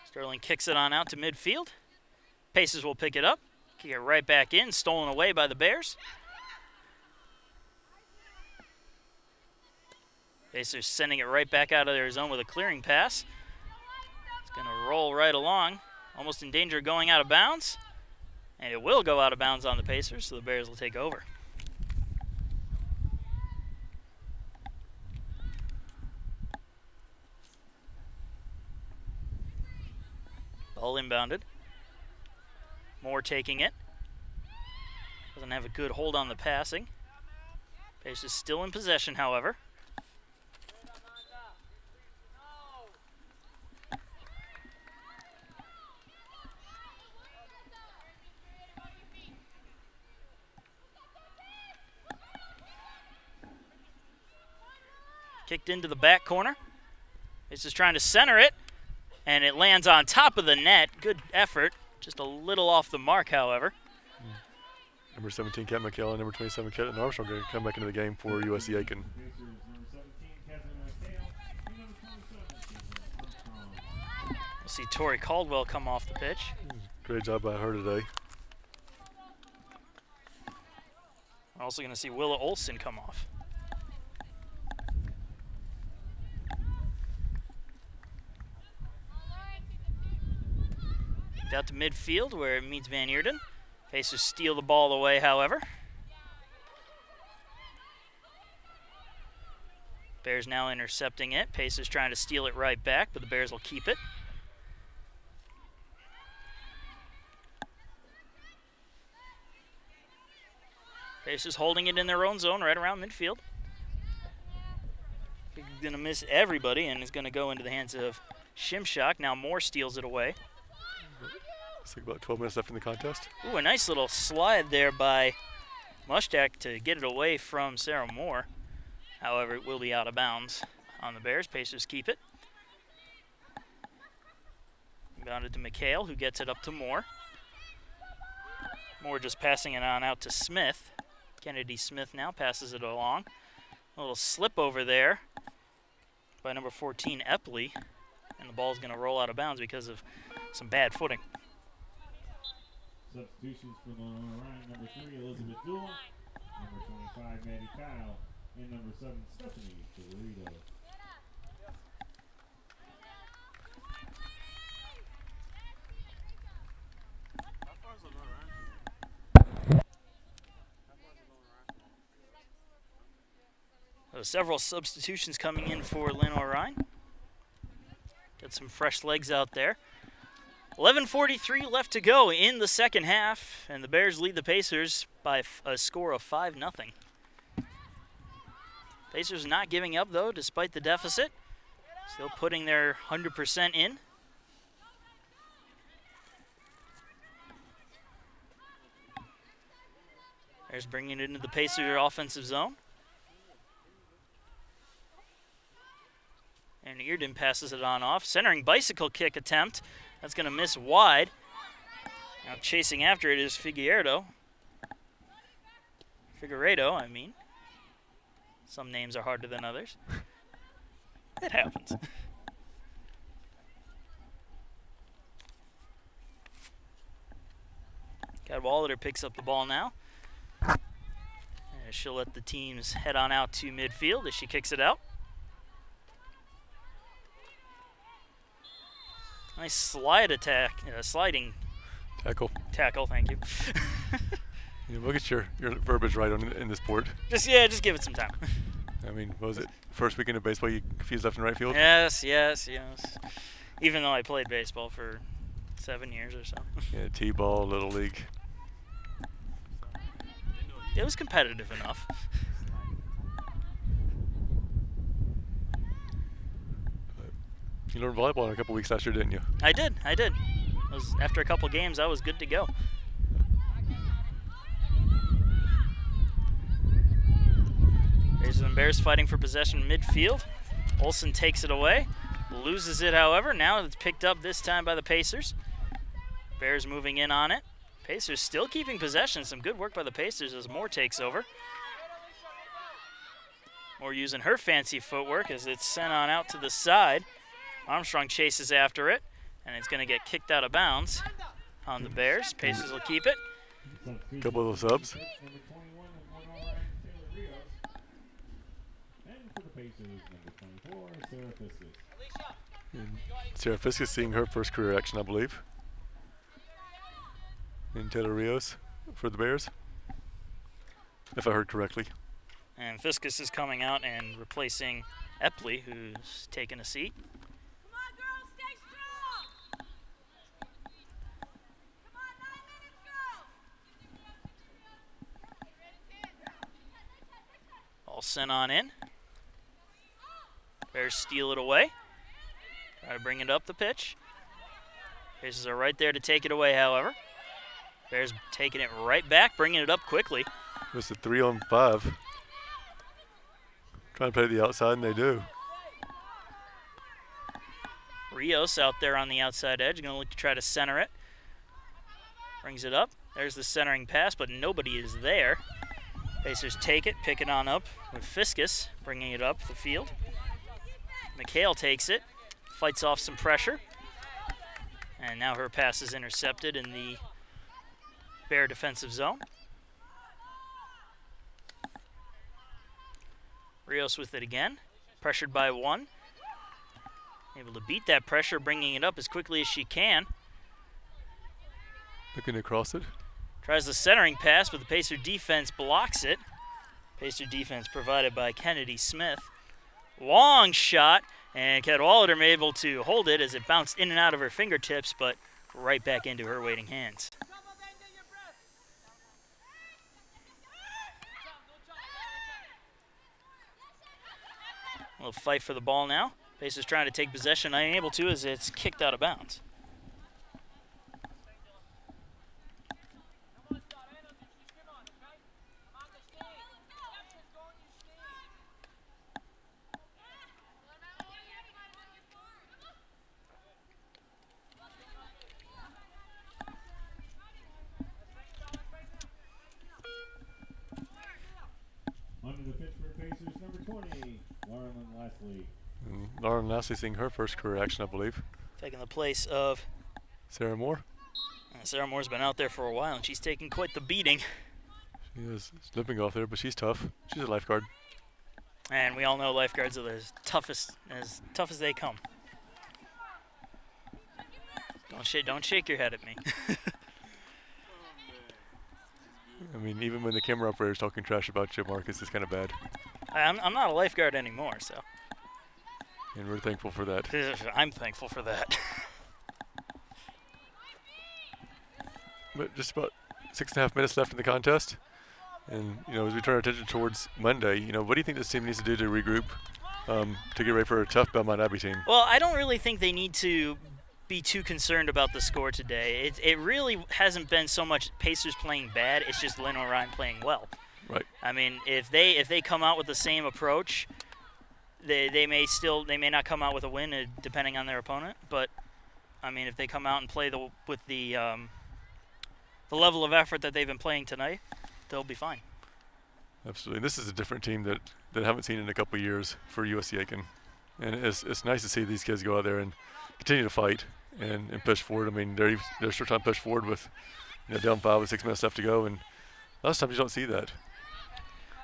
Speaker 1: Sterling kicks it on out to midfield. Pacers will pick it up. Kick it right back in. Stolen away by the Bears. Pacers sending it right back out of their zone with a clearing pass. It's going to roll right along. Almost in danger of going out of bounds. And it will go out of bounds on the Pacers, so the Bears will take over. Ball inbounded. Moore taking it. Doesn't have a good hold on the passing. Pacers still in possession, however. Kicked into the back corner. Pacers trying to center it. And it lands on top of the net. Good effort. Just a little off the mark, however.
Speaker 2: Number 17, Kat McHale, and number 27, Kat Armstrong, going to come back into the game for USC Aiken.
Speaker 1: We'll see Tori Caldwell come off the pitch.
Speaker 2: Great job by her today.
Speaker 1: We're also going to see Willa Olson come off. Out to midfield where it meets Van Eerden. Pacers steal the ball away, however. Bears now intercepting it. Pacers trying to steal it right back, but the Bears will keep it. Pacers holding it in their own zone right around midfield. He's going to miss everybody and is going to go into the hands of Shimshak. Now Moore steals it away.
Speaker 2: Looks like about 12 minutes left in the contest.
Speaker 1: Ooh, a nice little slide there by Mushtak to get it away from Sarah Moore. However, it will be out of bounds on the Bears. Pacers keep it. Bounded to McHale, who gets it up to Moore. Moore just passing it on out to Smith. Kennedy Smith now passes it along. A little slip over there by number 14, Epley. And the ball's going to roll out of bounds because of some bad footing.
Speaker 3: Substitutions for Lenoir-Rhyne, number 3, Elizabeth Dula, number 25, Maddie Kyle, and number 7, Stephanie Dorito.
Speaker 1: So several substitutions coming in for Lenoir-Rhyne. Got some fresh legs out there. 11:43 left to go in the second half, and the Bears lead the Pacers by a score of 5-0. Pacers not giving up, though, despite the deficit. Still putting their 100% in. Bears bringing it into the Pacers offensive zone. And Eerden passes it on off. Centering bicycle kick attempt. That's going to miss wide. Now chasing after it is Figueiredo, I mean. Some names are harder than others. It happens. Cadwallader picks up the ball now. And she'll let the teams head on out to midfield as she kicks it out. Nice slide attack, sliding tackle. Thank you.
Speaker 2: Yeah, we'll get your verbiage right in this sport.
Speaker 1: Just give it some time.
Speaker 2: I mean, what was it? First weekend of baseball, you confused left and right field?
Speaker 1: Yes. Even though I played baseball for 7 years or so.
Speaker 2: Yeah, T-ball, Little League.
Speaker 1: It was competitive enough.
Speaker 2: You learned volleyball in a couple weeks last year, didn't you?
Speaker 1: I did. After a couple games, I was good to go. Pacers and Bears fighting for possession midfield. Olsen takes it away, loses it, however. Now it's picked up this time by the Pacers. Bears moving in on it. Pacers still keeping possession. Some good work by the Pacers as Moore takes over. Moore using her fancy footwork as it's sent on out to the side. Armstrong chases after it, and it's going to get kicked out of bounds on the Bears. Pacers will keep it.
Speaker 2: A couple of those subs. And Sarah Fiskus seeing her first career action, I believe. And Taylor Rios for the Bears, if I heard correctly.
Speaker 1: And Fiskus is coming out and replacing Epley, who's taken a seat. All sent on in. Bears steal it away. Try to bring it up the pitch. Pacers are right there to take it away, however. Bears taking it right back, bringing it up quickly.
Speaker 2: It's a 3-on-5. Trying to play the outside, and they do.
Speaker 1: Rios out there on the outside edge, going to look to try to center it. Brings it up. There's the centering pass, but nobody is there. Pacers take it, pick it on up with Fiskus, bringing it up the field. McHale takes it, fights off some pressure. And now her pass is intercepted in the Bear defensive zone. Rios with it again, pressured by one. Able to beat that pressure, bringing it up as quickly as she can.
Speaker 2: Looking to cross it.
Speaker 1: Tries the centering pass, but the Pacer defense blocks it. Pacer defense provided by Kennedy Smith. Long shot, and Cadwallader able to hold it as it bounced in and out of her fingertips, but right back into her waiting hands. A little fight for the ball now. Pacers trying to take possession, unable to as it's kicked out of bounds.
Speaker 3: Under the pitch for Pacers, number 20, Lauren Leslie.
Speaker 2: Lauren Leslie seeing her first career action, I believe.
Speaker 1: Taking the place of
Speaker 2: Sarah Moore.
Speaker 1: Sarah Moore's been out there for a while, and she's taking quite the beating.
Speaker 2: She is slipping off there, but she's tough. She's a lifeguard.
Speaker 1: And we all know lifeguards are as tough as they come. Don't shake your head at me.
Speaker 2: I mean, even when the camera operator's talking trash about you, Marcus, it's kind of bad.
Speaker 1: I'm not a lifeguard anymore, so.
Speaker 2: And we're thankful for that.
Speaker 1: I'm thankful for that.
Speaker 2: But just about 6.5 minutes left in the contest. And, you know, as we turn our attention towards Monday, you know, what do you think this team needs to do to regroup to get ready for a tough Belmont Abbey team?
Speaker 1: Well, I don't really think they need to be too concerned about the score today. It really hasn't been so much Pacers playing bad, it's just Lenoir-Rhyne playing well.
Speaker 2: Right.
Speaker 1: I mean, if they come out with the same approach, they may not come out with a win depending on their opponent, but I mean, if they come out and play with the level of effort that they've been playing tonight, they'll be fine.
Speaker 2: Absolutely. And this is a different team that I haven't seen in a couple of years for USC Aiken. And it's nice to see these kids go out there and continue to fight and push forward. I mean, they're still trying to push forward with down 5 with 6 minutes left to go, and a lot of times you don't see that.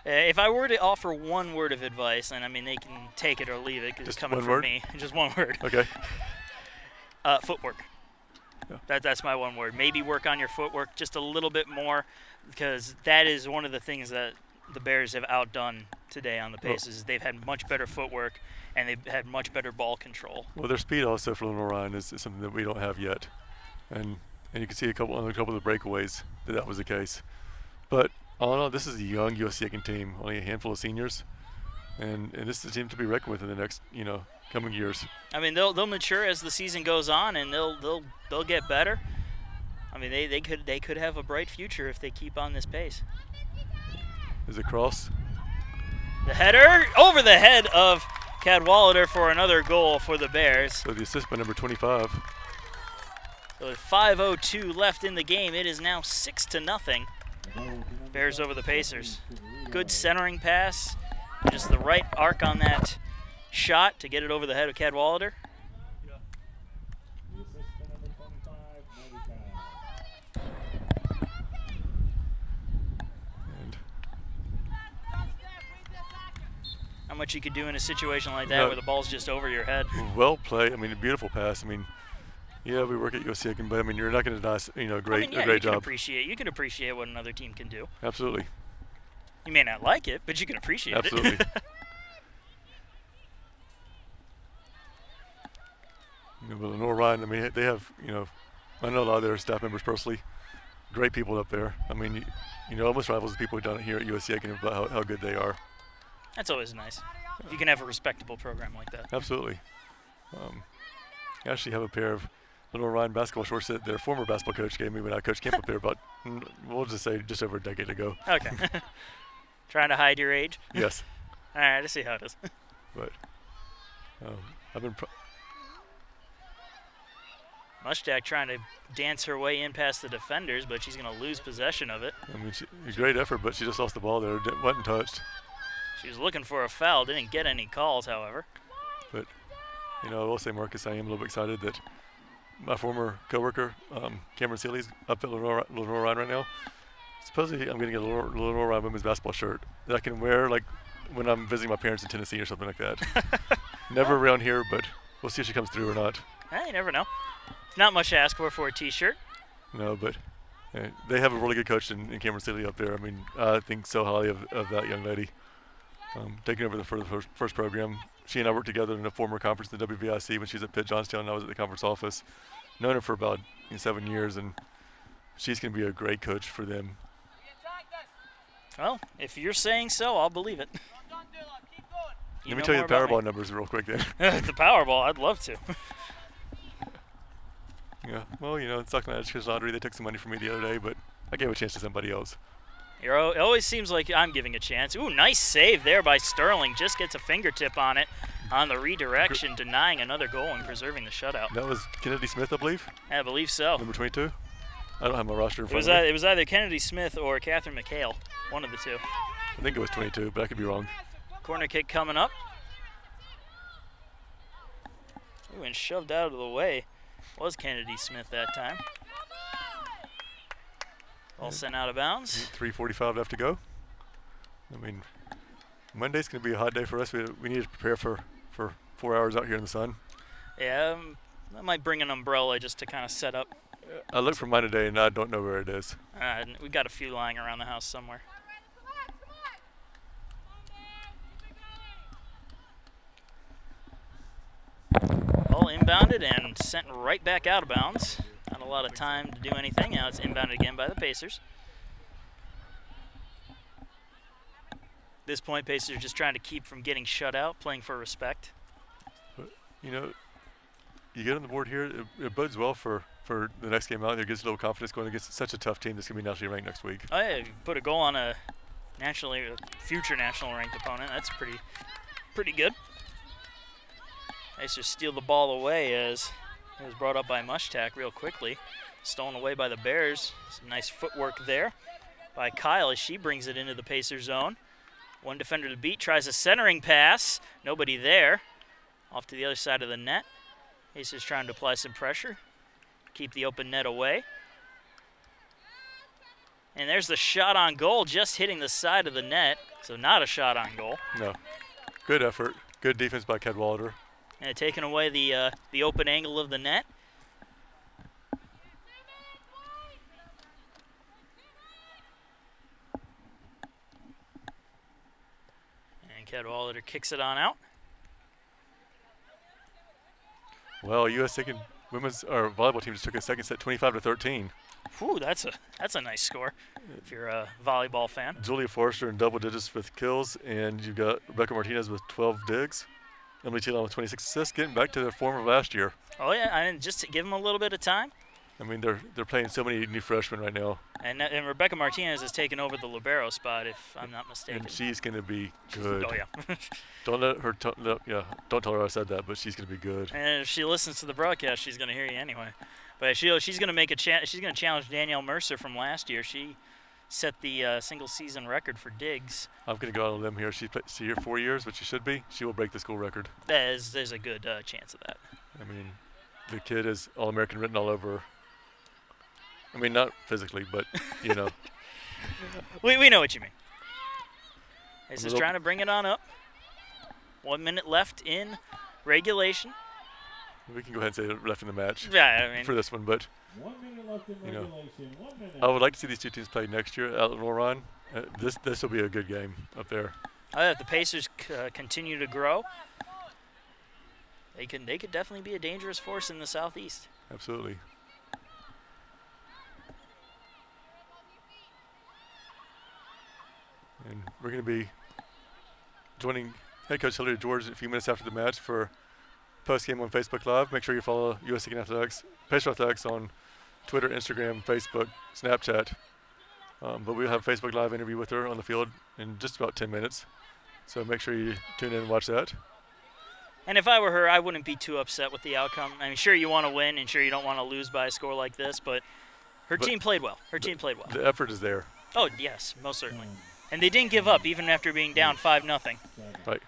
Speaker 1: If I were to offer one word of advice, and I mean they can take it or leave it because it's coming from me. Just one word.
Speaker 2: Okay.
Speaker 1: Footwork.
Speaker 2: Yeah.
Speaker 1: That's my one word. Maybe work on your footwork just a little bit more, because that is one of the things that the Bears have outdone today on the Pacers. They've had much better footwork, and they've had much better ball control.
Speaker 2: Well, their speed also for Lenoir-Rhyne is something that we don't have yet, and you can see a couple of the breakaways that was the case. But all in all, this is a young USC Aiken team, only a handful of seniors, and this is a team to be reckoned with in the next coming years.
Speaker 1: I mean, they'll mature as the season goes on, and they'll get better. I mean, they could have a bright future if they keep on this pace.
Speaker 2: Is it cross?
Speaker 1: The header over the head of Cadwallader for another goal for the Bears.
Speaker 2: So the assist by number 25.
Speaker 1: So with 5:02 left in the game, it is now 6-0. Bears over the Pacers. Good centering pass. Just the right arc on that shot to get it over the head of Cadwallader. How much you could do in a situation like that where the ball's just over your head.
Speaker 2: Well played. I mean, a beautiful pass. I mean, yeah, we work at USC Aiken, but I mean, you're not going to deny, a great job.
Speaker 1: You can appreciate what another team can do.
Speaker 2: Absolutely.
Speaker 1: You may not like it, but you can appreciate it.
Speaker 2: Absolutely. But Lenoir-Rhyne, I mean, they have, I know a lot of their staff members personally, great people up there. I mean, almost rivals the people who've done it here at USC Aiken about how good they are.
Speaker 1: That's always nice. If you can have a respectable program like that.
Speaker 2: Absolutely. I actually have a pair of Lenoir-Rhyne basketball shorts that their former basketball coach gave me when I coached camp up there about, we'll just say, just over a decade ago.
Speaker 1: Okay. Trying to hide your age?
Speaker 2: Yes.
Speaker 1: All right, I see how it is.
Speaker 2: But I've been
Speaker 1: Mushtak trying to dance her way in past the defenders, but she's going to lose possession of it.
Speaker 2: I mean, great effort, but she just lost the ball there. Wasn't touched.
Speaker 1: She was looking for a foul. Didn't get any calls, however.
Speaker 2: But, I will say, Marcus, I am a little bit excited that my former coworker, Cameron Seeley's up at Lenoir-Rhyne right now. Supposedly, I'm going to get a Lenoir-Rhyne women's basketball shirt that I can wear, like, when I'm visiting my parents in Tennessee or something like that. Never around here, but we'll see if she comes through or not.
Speaker 1: Hey, you never know. Not much to ask for a T-shirt.
Speaker 2: No, but they have a really good coach in Cameron Seeley up there. I mean, I think so highly of that young lady. Taking over for the first program. She and I worked together in a former conference in the WVIC when she was at Pitt Johnstown and I was at the conference office. Known her for about 7 years, and she's going to be a great coach for them.
Speaker 1: Well, if you're saying so, I'll believe it.
Speaker 2: Let me tell you the Powerball numbers real quick then.
Speaker 1: The Powerball, I'd love to.
Speaker 2: Yeah, well, it's like my education lottery. They took some money from me the other day, but I gave a chance to somebody else.
Speaker 1: It always seems like I'm giving a chance. Ooh, nice save there by Sterling. Just gets a fingertip on it on the redirection, denying another goal and preserving the shutout.
Speaker 2: That was Kennedy Smith, I believe?
Speaker 1: I believe so.
Speaker 2: Number 22? I don't have my roster in front of me.
Speaker 1: It was either Kennedy Smith or Catherine McHale, one of the two.
Speaker 2: I think it was 22, but I could be wrong.
Speaker 1: Corner kick coming up. Ooh, and shoved out of the way was Kennedy Smith that time. All sent out of bounds.
Speaker 2: 3:45 left to go. I mean, Monday's going to be a hot day for us. We need to prepare for 4 hours out here in the sun.
Speaker 1: Yeah, I might bring an umbrella just to kind of set up.
Speaker 2: I looked for mine today, and I don't know where it is.
Speaker 1: We got a few lying around the house somewhere. Ball inbounded and sent right back out of bounds. Not a lot of time to do anything. Now it's inbounded again by the Pacers. At this point, Pacers are just trying to keep from getting shut out, playing for respect.
Speaker 2: But, you get on the board here, it bodes well for the next game out. It gives a little confidence going against such a tough team that's going to be nationally ranked next week.
Speaker 1: Oh yeah, you put a goal on a future national ranked opponent. That's pretty good. Pacers steal the ball away as it was brought up by Mushtak real quickly. Stolen away by the Bears. Some nice footwork there by Kyle as she brings it into the Pacer zone. One defender to beat, tries a centering pass. Nobody there. Off to the other side of the net. Pacers trying to apply some pressure, keep the open net away. And there's the shot on goal, just hitting the side of the net, so not a shot on goal.
Speaker 2: No. Good effort. Good defense by Cadwalader.
Speaker 1: And taking away the open angle of the net. And Cadwalader kicks it on out.
Speaker 2: Well, USC women's or volleyball team just took a second set, 25-13.
Speaker 1: Whew, that's a nice score if you're a volleyball fan.
Speaker 2: Julia Forrester in double digits with kills, and you've got Rebecca Martinez with 12 digs. Emily Thielen with 26 assists, getting back to their form of last year.
Speaker 1: Oh yeah, and just to give them a little bit of time.
Speaker 2: I mean, they're playing so many new freshmen right now.
Speaker 1: And Rebecca Martinez has taken over the libero spot, if I'm not mistaken.
Speaker 2: And she's going to be good.
Speaker 1: Oh yeah.
Speaker 2: Don't let her. Don't tell her I said that, but she's going to be good.
Speaker 1: And if she listens to the broadcast, she's going to hear you anyway. But she's going to make she's going to challenge Danielle Mercer from last year. She set the single season record for digs.
Speaker 2: I'm going to go out on a limb here. She's here 4 years, but she should be. She will break the school record.
Speaker 1: There's a good chance of that.
Speaker 2: I mean, the kid is All-American written all over her. I mean, not physically, but, you know.
Speaker 1: we know what you mean. He's just trying to bring it on up. 1 minute left in regulation.
Speaker 2: We can go ahead and say left in the match
Speaker 1: for
Speaker 2: this one, but
Speaker 3: 1 minute left in regulation. 1 minute.
Speaker 2: I would like to see these two teams play next year at Lenoir-Rhyne. This will be a good game up there.
Speaker 1: If the Pacers continue to grow, they could definitely be a dangerous force in the Southeast.
Speaker 2: Absolutely. And we're going to be joining head coach Hillary George a few minutes after the match for post-game on Facebook Live. Make sure you follow USC Athletics, Pacer Athletics on Twitter, Instagram, Facebook, Snapchat. But we'll have a Facebook Live interview with her on the field in just about 10 minutes. So make sure you tune in and watch that.
Speaker 1: And if I were her, I wouldn't be too upset with the outcome. I mean, sure, you want to win, and sure, you don't want to lose by a score like this, but her team played well. Her team played well.
Speaker 2: The effort is there.
Speaker 1: Oh, yes, most certainly. And they didn't give up, even after being down 5-0.
Speaker 2: Right.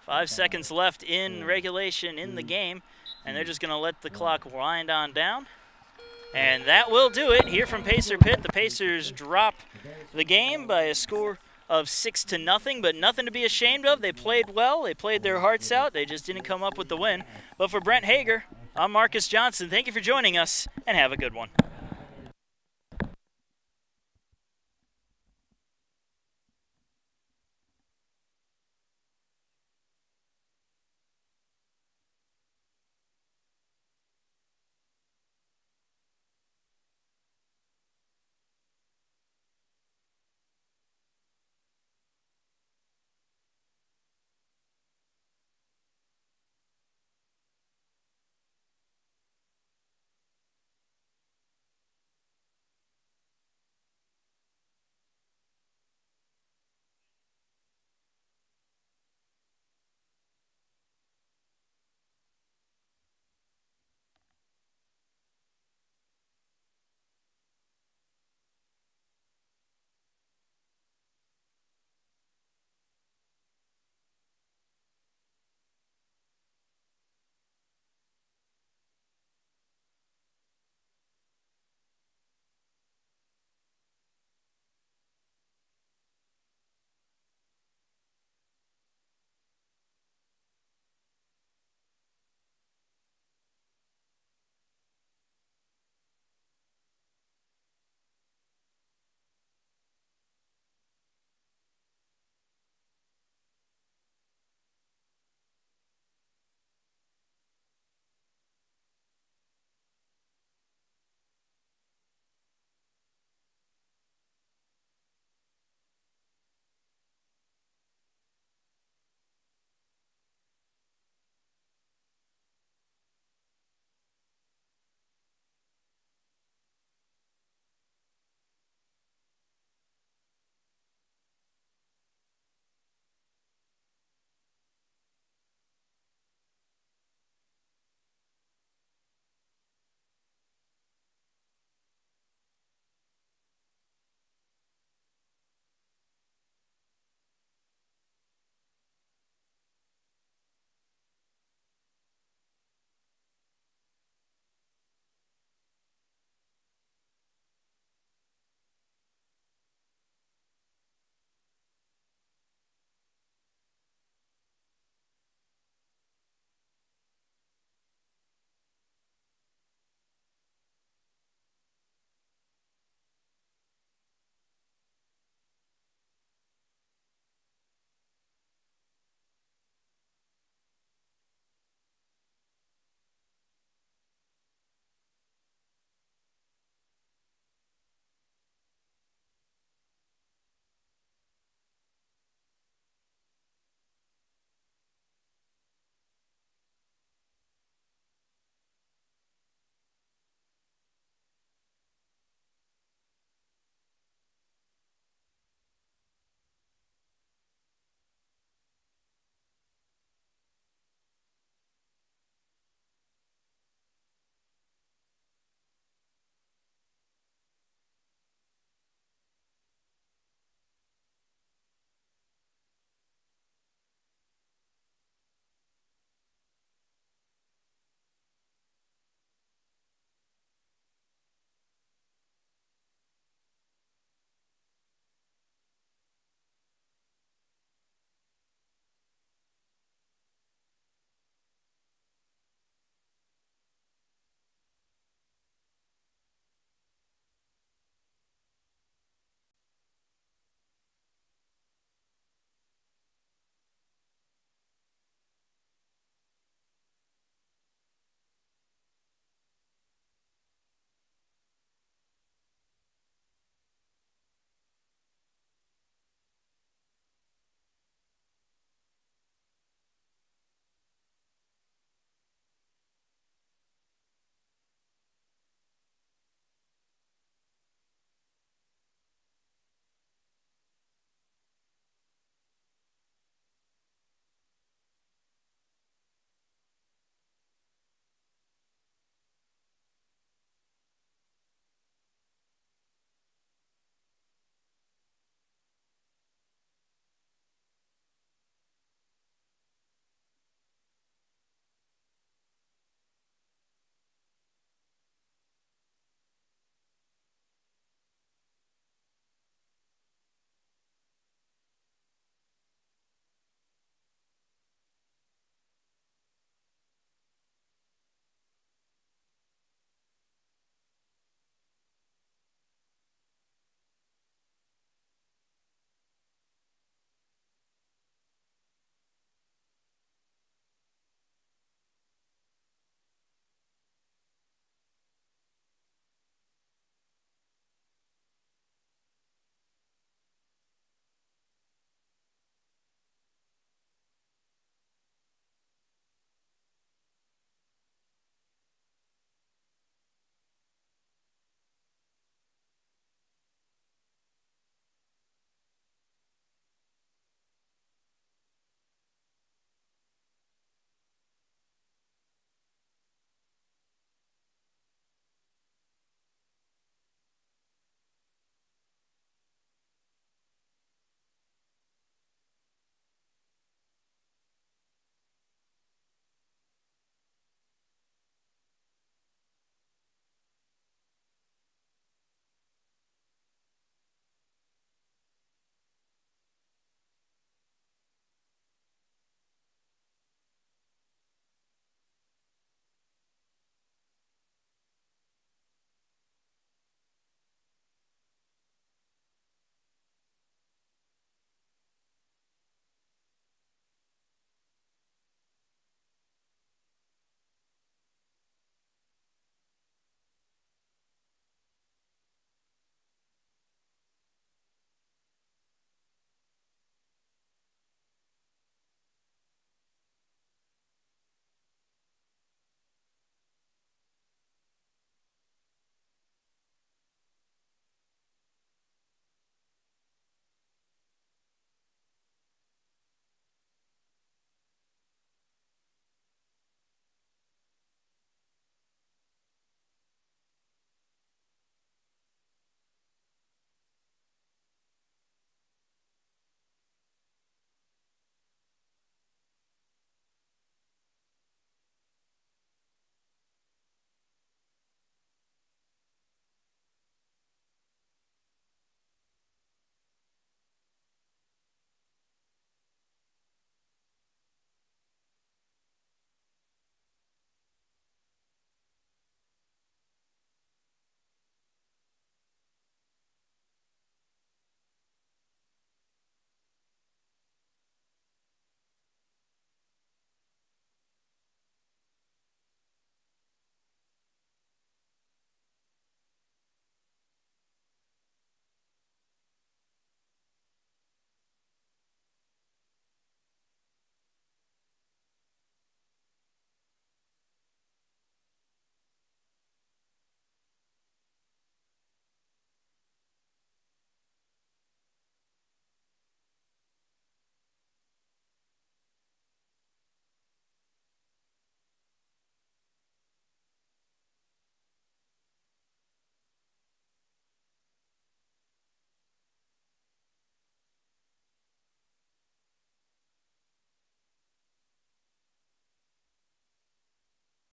Speaker 1: 5 seconds left in regulation in the game, and they're just going to let the clock wind on down. And that will do it here from Pacer Pit. The Pacers drop the game by a score of 6-0, but nothing to be ashamed of. They played well. They played their hearts out. They just didn't come up with the win. But for Brent Hager, I'm Marcus Johnson. Thank you for joining us, and have a good one.